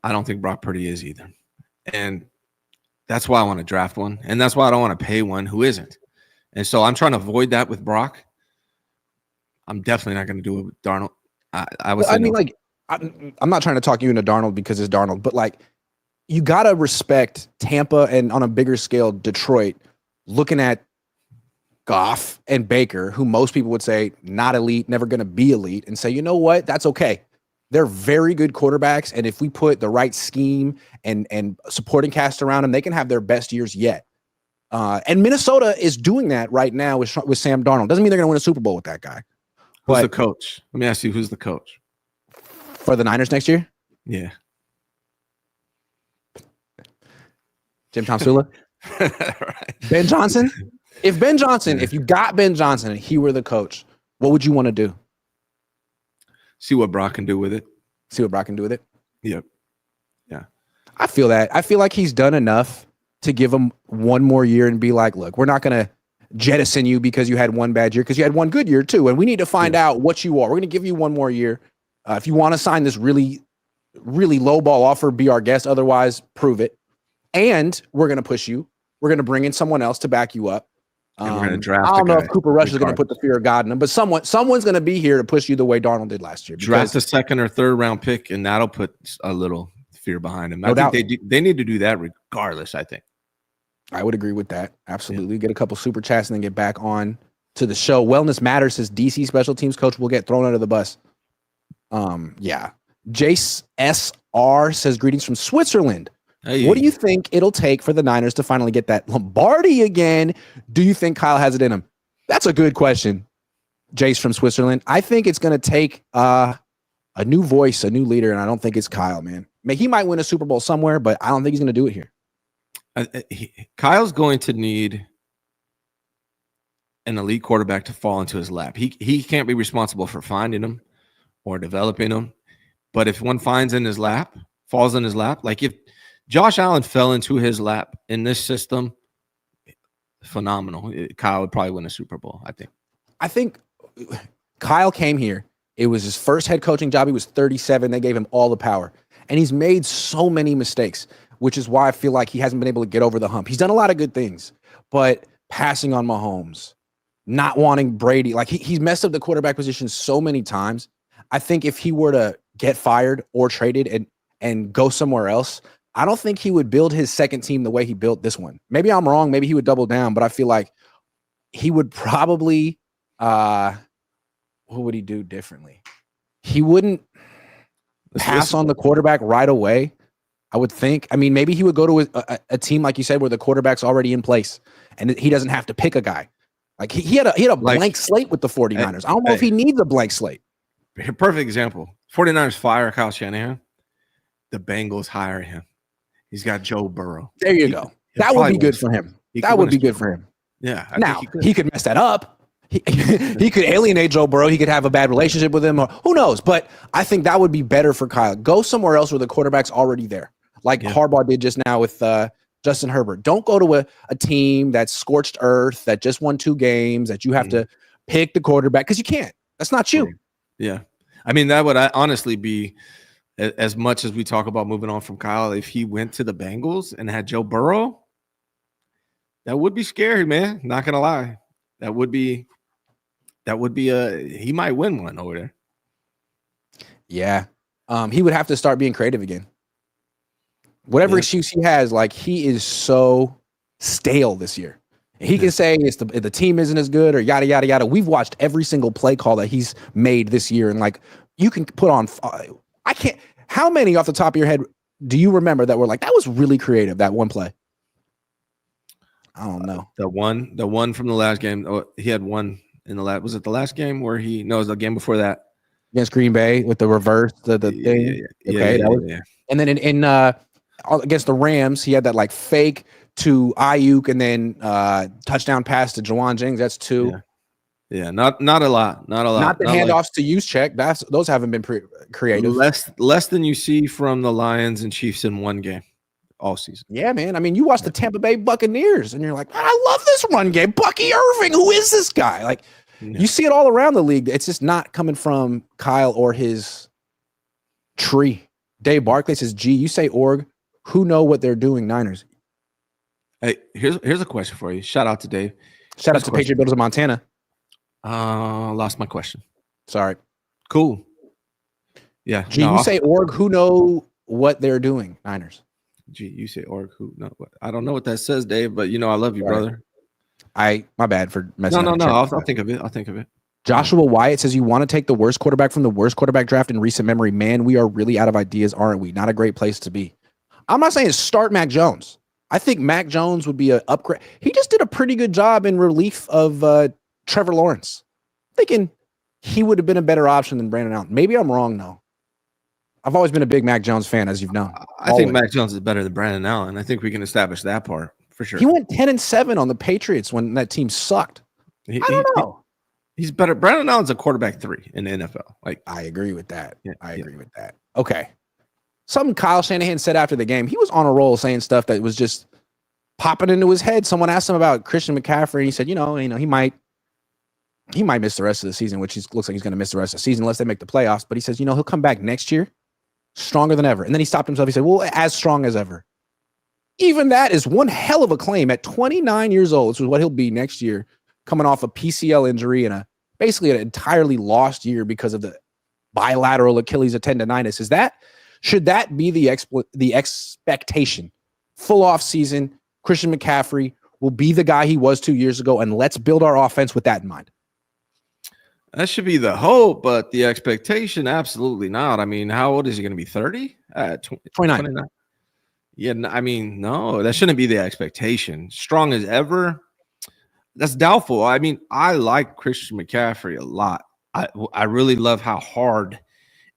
I don't think Brock Purdy is either. And that's why I want to draft one. And that's why I don't want to pay one who isn't. And so I'm trying to avoid that with Brock. I'm definitely not going to do it with Darnold. I'm not trying to talk you into Darnold because it's Darnold, but like, you got to respect Tampa and on a bigger scale, Detroit, looking at Goff and Baker, who most people would say not elite, never going to be elite, and say, you know what? That's okay. They're very good quarterbacks. And if we put the right scheme and supporting cast around them, they can have their best years yet. And Minnesota is doing that right now with Sam Darnold. Doesn't mean they're going to win a Super Bowl with that guy. Who's the coach? Let me ask you, who's the coach for the Niners next year? Yeah. Jim Tomsula? Right. Ben Johnson? If you got Ben Johnson and he were the coach, what would you want to do? See what Brock can do with it. Yep. Yeah. I feel that. I feel like he's done enough to give him one more year and be like, look, we're not going to jettison you because you had one bad year, because you had one good year too. And we need to find out what you are. We're going to give you one more year. If you want to sign this really, really low ball offer, be our guest. Otherwise, prove it. And we're going to push you. We're going to bring in someone else to back you up. And we're going to draft. I don't know if Cooper Rush is going to put the fear of God in him, but someone's going to be here to push you the way Darnold did last year. Draft a second or third round pick, and that'll put a little fear behind him. I think they need to do that regardless, I think. I would agree with that. Absolutely. Yeah. Get a couple super chats and then get back on to the show. Wellness Matters says DC special teams coach will get thrown under the bus. Yeah. Jace SR says greetings from Switzerland. Hey. What do you think it'll take for the Niners to finally get that Lombardi again? Do you think Kyle has it in him? That's a good question. Jace from Switzerland. I think it's going to take a new voice, a new leader, and I don't think it's Kyle, man. He might win a Super Bowl somewhere, but I don't think he's going to do it here. Kyle's going to need an elite quarterback to fall into his lap. He can't be responsible for finding them or developing them. But if one falls in his lap, like if Josh Allen fell into his lap in this system, phenomenal. Kyle would probably win a Super Bowl, I think Kyle came here. It was his first head coaching job. He was 37. They gave him all the power. And he's made so many mistakes, which is why I feel like he hasn't been able to get over the hump. He's done a lot of good things, but passing on Mahomes, not wanting Brady, like he's messed up the quarterback position so many times. I think if he were to get fired or traded and go somewhere else, I don't think he would build his second team the way he built this one. Maybe I'm wrong. Maybe he would double down, but I feel like he would probably, what would he do differently? He wouldn't pass on the quarterback right away, I would think. I mean, maybe he would go to a team, like you said, where the quarterback's already in place and he doesn't have to pick a guy. Like he had a blank slate with the 49ers. I don't know if he needs a blank slate. Perfect example. 49ers fire Kyle Shanahan. The Bengals hire him. He's got Joe Burrow. There you go. That would be good for him. That would be good for him. Yeah. Now, he could mess that up. He could alienate Joe Burrow. He could have a bad relationship with him. Or who knows? But I think that would be better for Kyle. Go somewhere else where the quarterback's already there. Like Harbaugh did just now with Justin Herbert. Don't go to a team that's scorched earth, that just won 2 games, that you have to pick the quarterback, because you can't. That's not you. Yeah. I mean, that would honestly be, as much as we talk about moving on from Kyle, if he went to the Bengals and had Joe Burrow, that would be scary, man. Not going to lie. That would be he might win one over there. Yeah. He would have to start being creative again. Whatever excuse he has, like, he is so stale this year. He can say it's the team isn't as good or yada, yada, yada. We've watched every single play call that he's made this year. And like, you can put on, I can't, how many off the top of your head do you remember that were like, that was really creative, that one play? I don't know. The one from the last game. Oh, he had one in the last, was it the last game where it was the game before that? Against Green Bay with the reverse, the thing. Yeah. And then in against the Rams, he had that like fake to Ayuk and then touchdown pass to Jawan Jennings. That's 2. Yeah, not a lot. Not the handoffs to Juszczyk. Those haven't been creative. Less than you see from the Lions and Chiefs in one game all season. Yeah, man. I mean, you watch the Tampa Bay Buccaneers, and you're like, I love this run game. Bucky Irving, who is this guy? Like, you see it all around the league. It's just not coming from Kyle or his tree. Dave Barkley says, G, you say org. Who know what they're doing, Niners? Hey, here's a question for you. Shout out to Dave. Shout out to Patriot Builders of Montana. Lost my question. Sorry. Cool. Yeah. G, you say org. Who know what they're doing, Niners? G, you say org. Who know what? I don't know what that says, Dave, but I love you, brother. My bad for messing up. No. I'll think of it. Joshua Wyatt says, you want to take the worst quarterback from the worst quarterback draft in recent memory. Man, we are really out of ideas, aren't we? Not a great place to be. I'm not saying start Mac Jones. I think Mac Jones would be an upgrade. He just did a pretty good job in relief of Trevor Lawrence. Thinking he would have been a better option than Brandon Allen. Maybe I'm wrong, though. I've always been a big Mac Jones fan, as you've known. I think Mac Jones is better than Brandon Allen. I think we can establish that part for sure. He went 10-7 on the Patriots when that team sucked. I don't know. He's better. Brandon Allen's a quarterback 3 in the NFL. Like, I agree with that. I agree with that. Okay. Something Kyle Shanahan said after the game. He was on a roll saying stuff that was just popping into his head. Someone asked him about Christian McCaffrey, and he said, he might miss the rest of the season, which looks like he's going to miss the rest of the season unless they make the playoffs. But he says, he'll come back next year stronger than ever. And then he stopped himself. He said, well, as strong as ever. Even that is one hell of a claim at 29 years old, which is what he'll be next year, coming off a PCL injury and basically an entirely lost year because of the bilateral Achilles tendonitis. Should that be the expectation? Full off season, Christian McCaffrey will be the guy he was 2 years ago, and let's build our offense with that in mind. That should be the hope, but the expectation, absolutely not. I mean, how old is he going to be? 30? 29. Yeah, I mean, no, that shouldn't be the expectation. Strong as ever, that's doubtful. I mean, I like Christian McCaffrey a lot. I really love how hard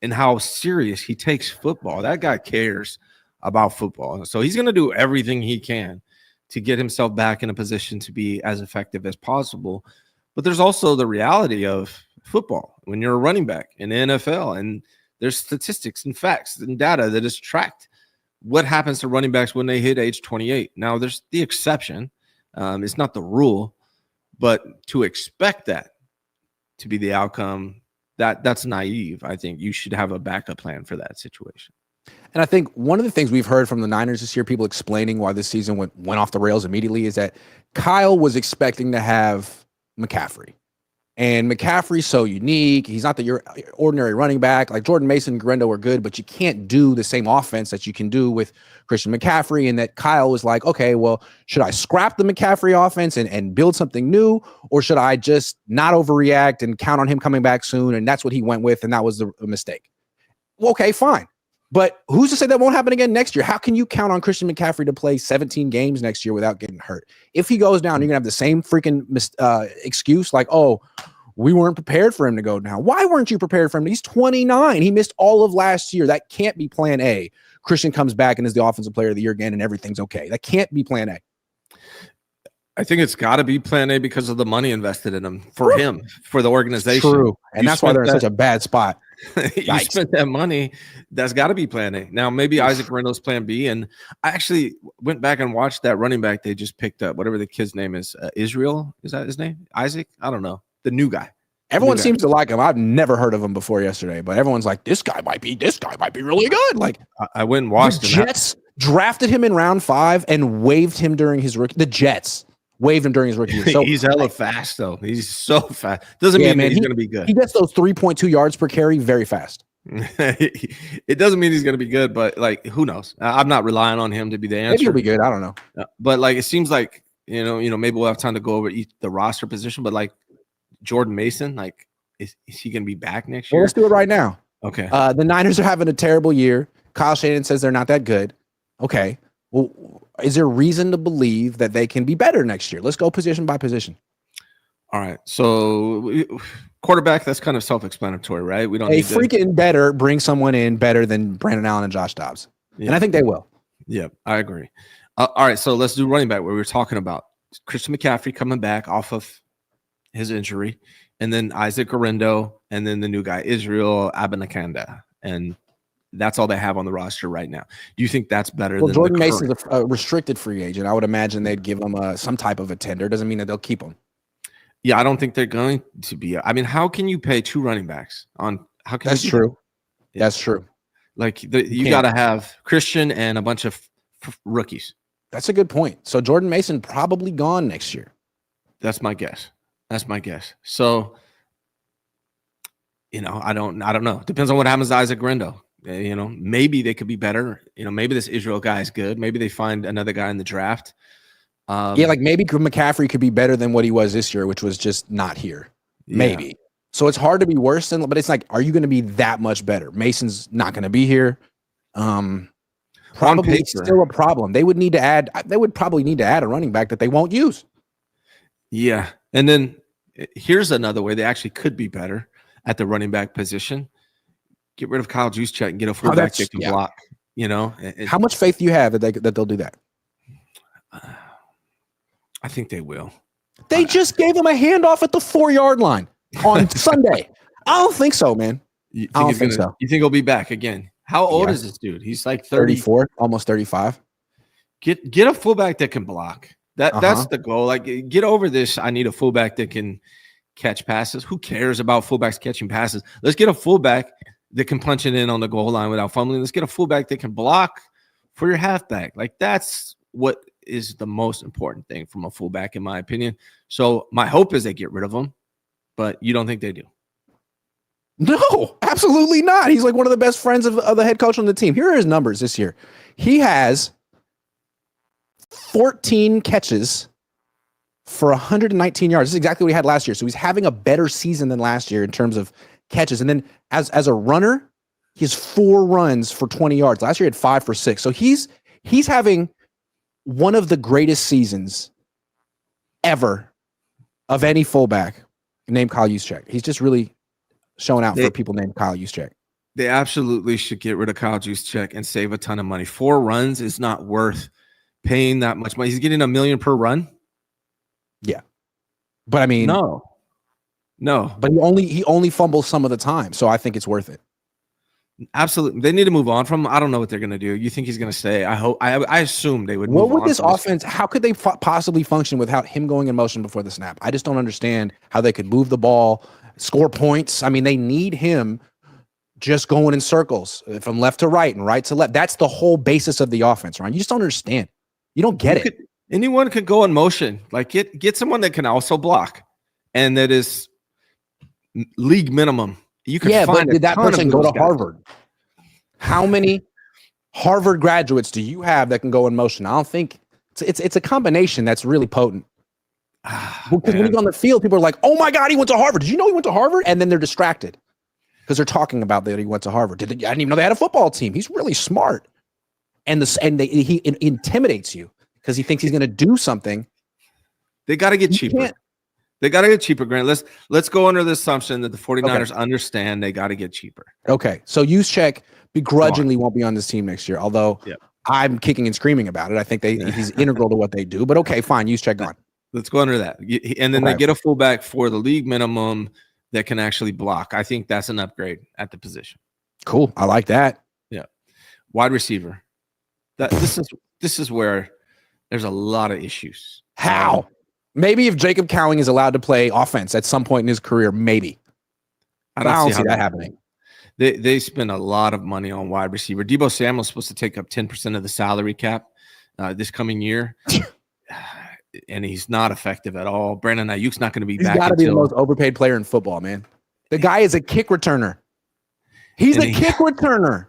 and how serious he takes football. That guy cares about football. So he's going to do everything he can to get himself back in a position to be as effective as possible. But there's also the reality of football when you're a running back in the NFL, and there's statistics and facts and data that is tracked what happens to running backs when they hit age 28. Now, there's the exception. It's not the rule, but to expect that to be the outcome, that's naive. I think you should have a backup plan for that situation. And I think one of the things we've heard from the Niners this year, people explaining why this season went off the rails immediately, is that Kyle was expecting to have McCaffrey. And McCaffrey's so unique. He's not your ordinary running back. Like Jordan Mason and Grendo are good, but you can't do the same offense that you can do with Christian McCaffrey. And that Kyle was like, okay, well, should I scrap the McCaffrey offense and build something new? Or should I just not overreact and count on him coming back soon? And that's what he went with. And that was a mistake. Well, okay, fine. But who's to say that won't happen again next year? How can you count on Christian McCaffrey to play 17 games next year without getting hurt? If he goes down, you're going to have the same freaking excuse like, oh, we weren't prepared for him to go down. Why weren't you prepared for him? He's 29. He missed all of last year. That can't be plan A. Christian comes back and is the offensive player of the year again and everything's okay. That can't be plan A. I think it's got to be plan A because of the money invested in him, for him, for the organization. True. And that's why they're in such a bad spot. You spent that money. That's got to be plan A. Now, maybe Isaac Rendo's plan B. And I actually went back and watched that running back they just picked up, whatever the kid's name is. Israel? Is that his name? Isaac? I don't know. The new guy. Everyone seems to like him. I've never heard of him before yesterday, but everyone's like, this guy might be really good. Like, I went and watched him. The Jets drafted him in round 5 and waived him during his rookie. The Jets waived him during his rookie year. So he's hella fast, though. He's so fast. Doesn't mean he's going to be good. He gets those 3.2 yards per carry very fast. It doesn't mean he's going to be good, but like, who knows? I'm not relying on him to be the answer. Maybe he'll be good. I don't know. But like, it seems like, maybe we'll have time to go over the roster position, but like Jordan Mason, like, is he going to be back next year? Well, let's do it right now. Okay. The Niners are having a terrible year. Kyle Shanahan says they're not that good. Okay. Well, is there reason to believe that they can be better next year? Let's go position by position. All right. So quarterback, that's kind of self-explanatory, right? We don't freaking better bring someone in better than Brandon Allen and Josh Dobbs. Yeah. And I think they will. Yeah, I agree. All right, so let's do running back where we were talking about Christian McCaffrey coming back off of his injury, and then Isaac Orendo, and then the new guy, Israel Abanikanda. And that's all they have on the roster right now. Do you think that's better than Jordan the current? Mason's a restricted free agent. I would imagine they'd give him some type of a tender. Doesn't mean that they'll keep him. Yeah, I don't think they're going to be. I mean, how can you pay 2 running backs on? How can that's true? Yeah. That's true. Like you got to have Christian and a bunch of rookies. That's a good point. So Jordan Mason probably gone next year. That's my guess. So, I don't know. Depends on what happens to Isaac Orendo. Maybe they could be better. Maybe this Israel guy is good. Maybe they find another guy in the draft. Like maybe McCaffrey could be better than what he was this year, which was just not here. Maybe. Yeah. So it's hard to be worse than, but it's like, are you going to be that much better? Mason's not going to be here. Probably still a problem. They would probably need to add a running back that they won't use. Yeah. And then here's another way they actually could be better at the running back position. Get rid of Kyle Juszczyk and get a fullback that can block. How much faith do you have that they'll do that? I think they will. They just gave him a handoff at the 4-yard line on Sunday. I don't think so, man. I don't think so. You think he'll be back again? How old is this dude? He's like 34, almost 35. Get a fullback that can block. That's the goal. Like, get over this. I need a fullback that can catch passes. Who cares about fullbacks catching passes? Let's get a fullback that can punch it in on the goal line without fumbling. Let's get a fullback that can block for your halfback. Like, that's what is the most important thing from a fullback, in my opinion. So my hope is they get rid of him, but you don't think they do? No, absolutely not. He's like one of the best friends of the head coach on the team. Here are his numbers this year. He has 14 catches for 119 yards. This is exactly what he had last year. So he's having a better season than last year in terms of catches. And then as a runner, he has 4 runs for 20 yards. Last year he had 5 for 6. So he's having one of the greatest seasons ever of any fullback named Kyle Juszczyk. He's just really showing out for people named Kyle Juszczyk. They absolutely should get rid of Kyle Juszczyk and save a ton of money. 4 runs is not worth paying that much money. He's getting $1 million per run. Yeah, but I mean, no. But he only fumbles some of the time, so I think it's worth it. Absolutely, they need to move on from him. I don't know what they're going to do. You think he's going to stay? I hope. I assume they would. What would this offense? How could they possibly function without him going in motion before the snap? I just don't understand how they could move the ball, score points. I mean, they need him just going in circles from left to right and right to left. That's the whole basis of the offense, Ryan. You just don't understand. You don't get it. Anyone could go in motion. Like get someone that can also block, and that is league minimum. You can find but did that person go to Harvard? How many Harvard graduates do you have that can go in motion? I don't think it's a combination that's really potent. Because when you go on the field, people are like, "Oh my God, he went to Harvard! Did you know he went to Harvard?" And then they're distracted because they're talking about that he went to Harvard. I didn't even know they had a football team. He's really smart, he intimidates you because he thinks he's going to do something. They got to get cheaper. They got to get cheaper, Grant. Let's go under the assumption that the 49ers understand they got to get cheaper. Okay, so Juszczyk begrudgingly won't be on this team next year, although I'm kicking and screaming about it. I think he's integral to what they do. But okay, fine, Juszczyk gone. Let's go under that. And then they get a fullback for the league minimum that can actually block. I think that's an upgrade at the position. Cool. I like that. Yeah. Wide receiver. This is where there's a lot of issues. How? Maybe if Jacob Cowing is allowed to play offense at some point in his career, maybe. I don't see that happening. They spend a lot of money on wide receiver. Deebo Samuel's supposed to take up 10% of the salary cap this coming year, and he's not effective at all. Brandon Ayuk's not going to be back. He's got to be the most overpaid player in football, man. The guy is a kick returner. He's a kick returner.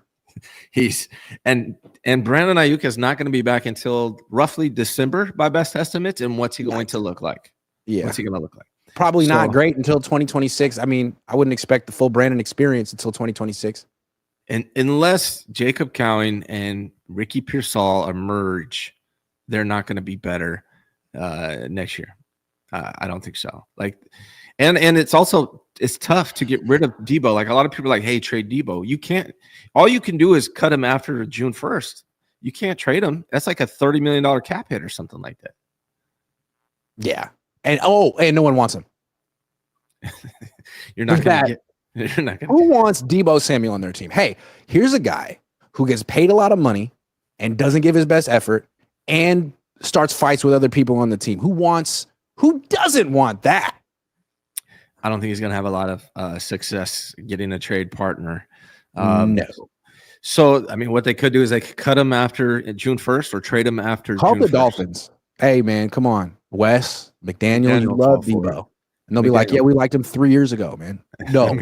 And Brandon Ayuk is not going to be back until roughly December by best estimates. And what's he going to look like? Yeah. What's he going to look like? Probably not great until 2026. I mean, I wouldn't expect the full Brandon experience until 2026. And unless Jacob Cowing and Ricky Pearsall emerge, they're not going to be better next year. I don't think so. And it's tough to get rid of Deebo. Like, a lot of people are like, hey, trade Deebo. You can't. All you can do is cut him after June 1st. you can't trade him. That's like a $30 million cap hit or something like that. Yeah. And no one wants him. You're not going to get. You're not going. Who wants Deebo Samuel on their team? Hey, here's a guy who gets paid a lot of money and doesn't give his best effort and starts fights with other people on the team. Who doesn't want that? I don't think he's going to have a lot of success getting a trade partner. No. So, I mean, what they could do is they could cut him after June 1st or trade him after Call June the 1st. Dolphins. Hey, man, come on. Wes, McDaniel, you love Deebo. And they'll be like, yeah, we liked him 3 years ago, man. No.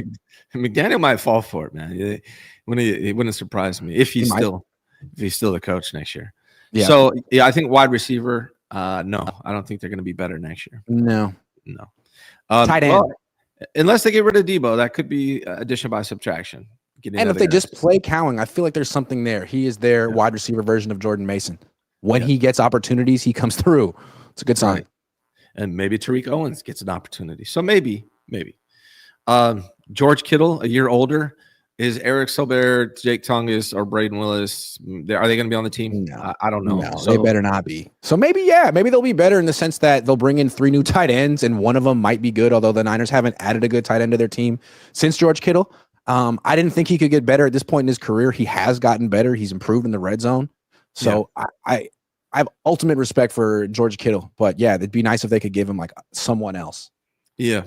McDaniel might fall for it, man. It wouldn't surprise me if he's still the coach next year. Yeah. So, yeah, I think wide receiver, no. I don't think they're going to be better next year. No. Tight end. Well, unless they get rid of Deebo, that could be addition by subtraction. And if they just play Cowing, I feel like there's something there. He is their wide receiver version of Jordan Mason. When he gets opportunities, he comes through. It's a good sign. Right. And maybe Tariq Owens gets an opportunity. So maybe. George Kittle, a year older. Is Eric Sobert, Jake Tongas, or Braden Willis, are they going to be on the team? No, I don't know. No, they better not be. So maybe they'll be better in the sense that they'll bring in 3 new tight ends, and one of them might be good, although the Niners haven't added a good tight end to their team since George Kittle. I didn't think he could get better at this point in his career. He has gotten better. He's improved in the red zone. So I have ultimate respect for George Kittle. But, yeah, it'd be nice if they could give him, like, someone else. Yeah.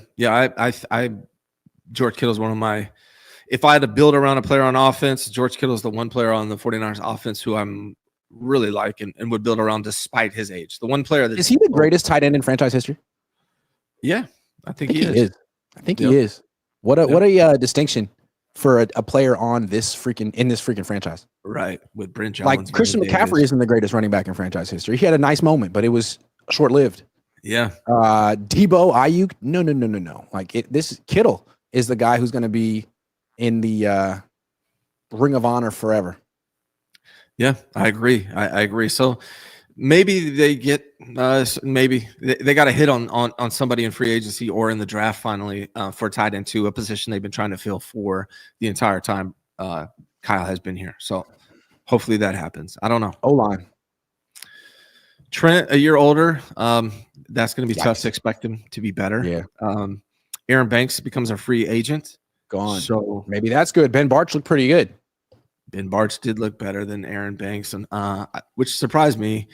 George Kittle's one of my – if I had to build around a player on offense, George Kittle is the one player on the 49ers offense who I'm really like and would build around despite his age. The one player that is he the greatest tight end in franchise history? Yeah, I think he is. I think he is. What a distinction for a player on this freaking franchise. Right, with Brent Jones. Like Christian McCaffrey isn't the greatest running back in franchise history. He had a nice moment, but it was short-lived. Yeah. Deebo, Ayuk, no. Like this Kittle is the guy who's going to be in the Ring of Honor forever. Yeah, I agree. I agree. So maybe they get they got a hit on somebody in free agency or in the draft finally for tight end to a position they've been trying to fill for the entire time Kyle has been here. So hopefully that happens. I don't know. O-line. Trent, a year older. That's going to be tough to expect him to be better. Yeah. Aaron Banks becomes a free agent. Gone. So maybe that's good. Ben Bartch looked pretty good. Ben Bartch did look better than Aaron Banks, and which surprised me.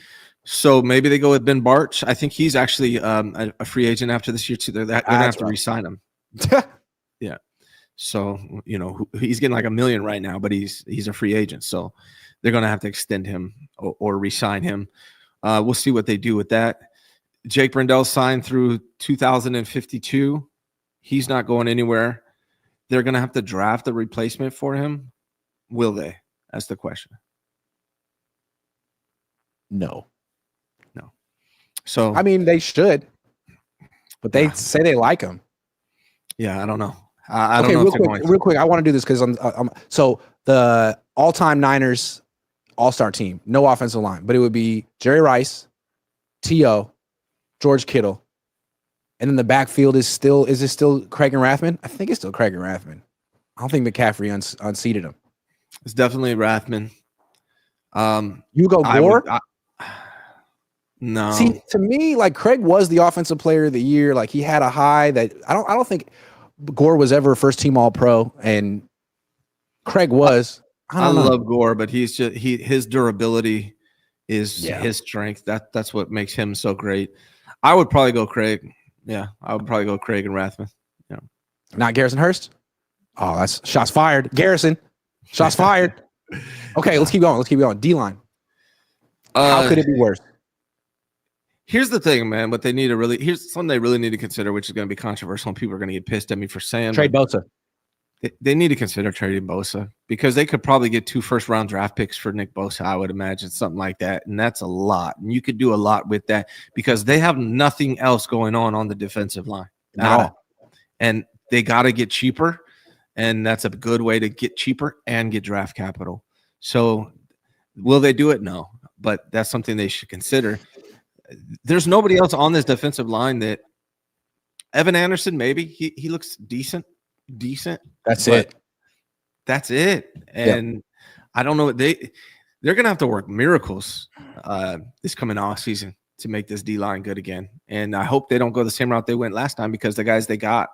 So maybe they go with Ben Bartch. I think he's actually a free agent after this year too. They're going to have to re-sign him. Yeah. So he's getting like $1 million right now, but he's a free agent. So they're going to have to extend him or re-sign him. We'll see what they do with that. Jake Brendel signed through 2052. He's not going anywhere. They're going to have to draft a replacement for him. Will they? That's the question. No. So I mean, they should, but they say they like him. Yeah, I don't know. I don't know. Real quick. I want to do this because so the all-time Niners all-star team, no offensive line, but it would be Jerry Rice, T.O., George Kittle. And then the backfield is it still Craig and Rathman? I think it's still Craig and Rathman. I don't think McCaffrey unseated him. It's definitely Rathman. Hugo Gore? No. See, to me, like Craig was the offensive player of the year. Like he had a high that I don't think Gore was ever first team all pro, and Craig was. I love Gore, but he's just his durability is his strength. That's what makes him so great. I would probably go Craig. Yeah, I would probably go Craig and Rathman. Yeah. Not Garrison Hurst? Oh, that's shots fired. Garrison. Shots fired. Okay, let's keep going. D-line. How could it be worse? Here's the thing, man. What they need to here's something they really need to consider, which is going to be controversial, and people are going to get pissed at me for saying. Trade Bosa. They need to consider trading Bosa because they could probably get 2 first-round draft picks for Nick Bosa, I would imagine, something like that. And that's a lot. And you could do a lot with that because they have nothing else going on the defensive line at all. And they got to get cheaper, and that's a good way to get cheaper and get draft capital. So will they do it? No. But that's something they should consider. There's nobody else on this defensive line that – Evan Anderson, maybe. He looks decent. That's it. And I don't know. they're going to have to work miracles this coming off season to make this D line good again. And I hope they don't go the same route they went last time, because the guys they got,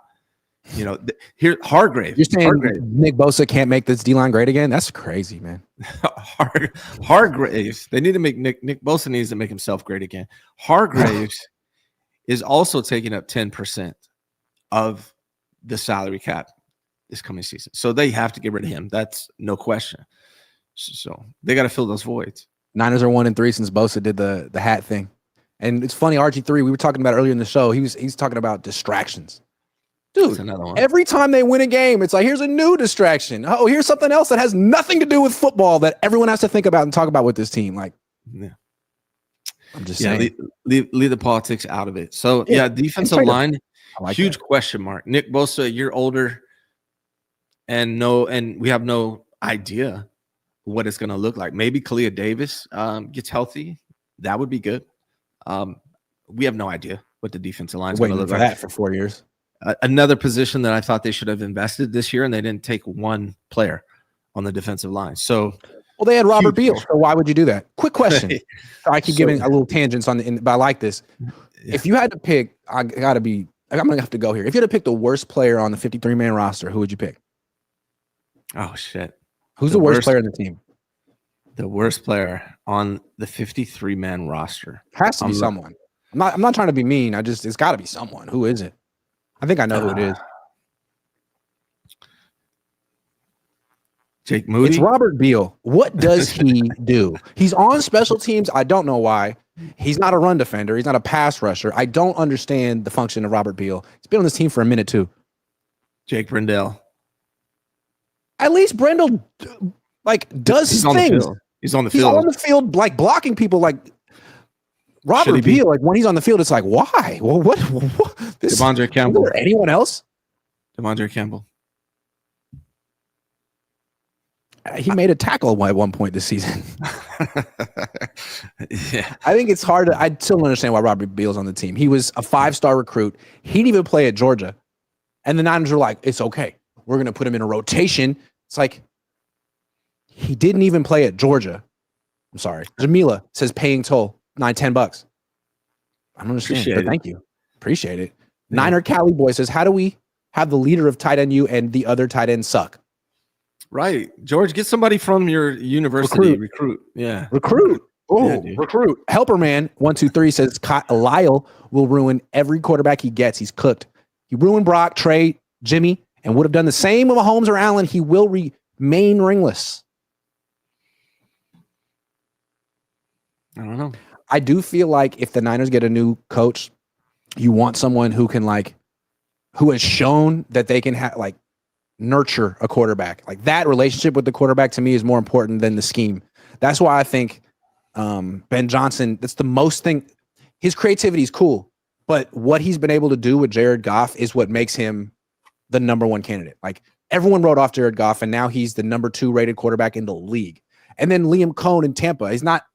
here, Hargrave. You're saying Hargrave. Nick Bosa can't make this D line great again? That's crazy, man. Hargraves. They need to make Nick Bosa needs to make himself great again. Hargraves is also taking up 10% of the salary cap this coming season. So they have to get rid of him. That's no question. So they got to fill those voids. Niners are 1-3 since Bosa did the hat thing. And it's funny, RG3, we were talking about earlier in the show, he's talking about distractions. Dude, every time they win a game, it's like, here's a new distraction. Oh, here's something else that has nothing to do with football that everyone has to think about and talk about with this team. Like, yeah. I'm just saying. Leave the politics out of it. So, defensive line, huge question mark. Nick Bosa, a year older, and we have no idea what it's going to look like. Maybe Kalia Davis gets healthy. That would be good. We have no idea what the defensive line is going to look like. That for 4 years. Another position that I thought they should have invested this year, and they didn't take one player on the defensive line. So, well, they had Robert Beal. So why would you do that? Quick question. I keep giving a little tangents but I like this. Yeah. If you had to pick, I'm going to have to go here. If you had to pick the worst player on the 53-man roster, who would you pick? Oh, shit. Who's the worst player on the team? The worst player on the 53-man roster has to be someone. I'm not trying to be mean. It's got to be someone. Who is it? I think I know who it is. Jake Moody. It's Robert Beal. What does he do? He's on special teams. I don't know why. He's not a run defender. He's not a pass rusher. I don't understand the function of Robert Beal. He's been on this team for a minute too. Jake Brendel. At least Brendel does his things. He's on the field. He's on the field, blocking people. Robert Beal, when he's on the field, it's like, why? Well, what Devondre Campbell. Is there anyone else? Devondre Campbell. He made a tackle at one point this season. Yeah. I think it's hard I still don't understand why Robert Beal's on the team. He was a 5-star recruit. He didn't even play at Georgia. And the Niners were like, it's okay. We're going to put him in a rotation. It's like, he didn't even play at Georgia. I'm sorry. Jamila says paying toll. $9-10. I don't understand, but thank you. Appreciate it. Yeah. Niner Cali Boy says, how do we have the leader of tight end U and the other tight end suck? Right. George, get somebody from your university. Recruit. Yeah. Recruit. Oh, yeah, recruit. Helper Man 123 says Lyle will ruin every quarterback he gets. He's cooked. He ruined Brock, Trey, Jimmy, and would have done the same with Mahomes or Allen. He will remain ringless. I don't know. I do feel like if the Niners get a new coach, you want someone who can who has shown that they can nurture a quarterback. That relationship with the quarterback to me is more important than the scheme. That's why I think Ben Johnson, that's the most thing. His creativity is cool, but what he's been able to do with Jared Goff is what makes him the number one candidate. Everyone wrote off Jared Goff, and now he's the number 2 rated quarterback in the league. And then Liam Cohn in Tampa. He's not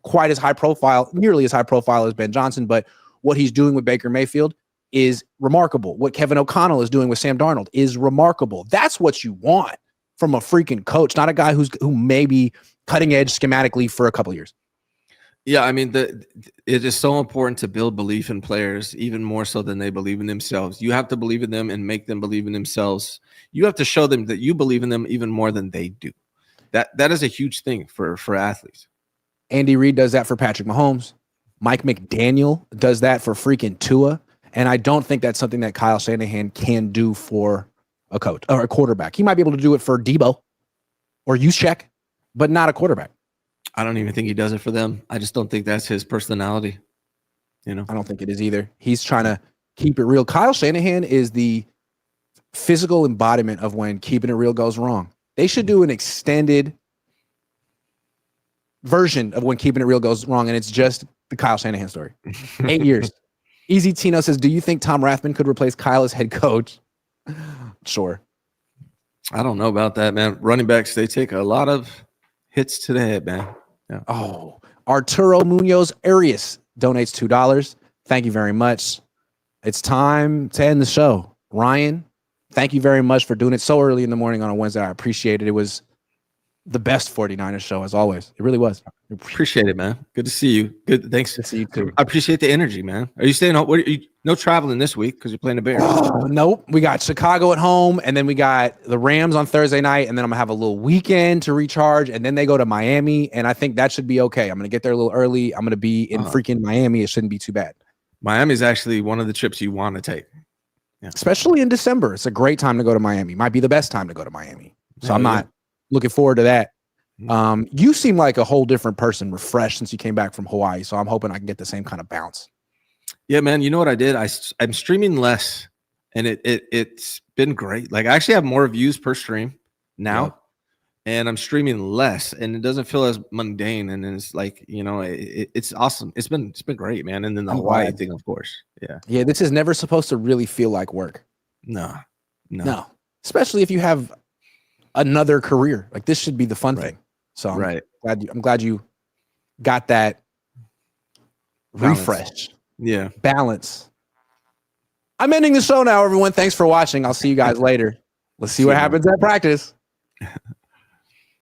quite as high profile, nearly as high profile as Ben Johnson, but what he's doing with Baker Mayfield is remarkable. What Kevin O'Connell is doing with Sam Darnold is remarkable. That's what you want from a freaking coach, not a guy who may be cutting edge schematically for a couple of years. Yeah, I mean, it is so important to build belief in players, even more so than they believe in themselves. You have to believe in them and make them believe in themselves. You have to show them that you believe in them even more than they do. That is a huge thing for athletes. Andy Reid does that for Patrick Mahomes. Mike McDaniel does that for freaking Tua. And I don't think that's something that Kyle Shanahan can do for a coach or a quarterback. He might be able to do it for Debo or Juszczyk, but not a quarterback. I don't even think he does it for them. I just don't think that's his personality. I don't think it is either. He's trying to keep it real. Kyle Shanahan is the physical embodiment of when keeping it real goes wrong. They should do an extended version of when keeping it real goes wrong, and it's just the Kyle Shanahan story. 8 years. Easy Tino says, do you think Tom Rathman could replace Kyle as head coach? Sure. I don't know about that, man. Running backs, they take a lot of hits to the head, man. Yeah. Oh, Arturo Munoz Arias donates $2. Thank you very much. It's time to end the show. Ryan, thank you very much for doing it so early in the morning on a Wednesday. I appreciate it. It was the best 49ers show as always. It really was. Appreciate it, man. Good to see you. Good. Thanks. Good to see you too. I appreciate the energy, man. Are you staying home? No traveling this week because you're playing the Bears. Nope. We got Chicago at home, and then we got the Rams on Thursday night, and then I'm gonna have a little weekend to recharge, and then they go to Miami, and I think that should be okay. I'm gonna get there a little early. I'm gonna be in freaking Miami. It shouldn't be too bad. Miami is actually one of the trips you want to take. Yeah. Especially in December. It's a great time to go to Miami. Might be the best time to go to Miami. So I'm not looking forward to that. You seem like a whole different person, refreshed since you came back from Hawaii. So I'm hoping I can get the same kind of bounce. Yeah, man. You know what I did? I'm streaming less, and it's been great. Like I actually have more views per stream now, and I'm streaming less, and it doesn't feel as mundane. And it's like it's awesome. It's been great, man. And then the Hawaii thing, of course. Yeah. This is never supposed to really feel like work. No. Especially if you have another career. Like this should be the fun thing. So I'm glad you got that refresh. Yeah. Balance. I'm ending the show now, everyone. Thanks for watching. I'll see you guys later. Let's see what happens at practice.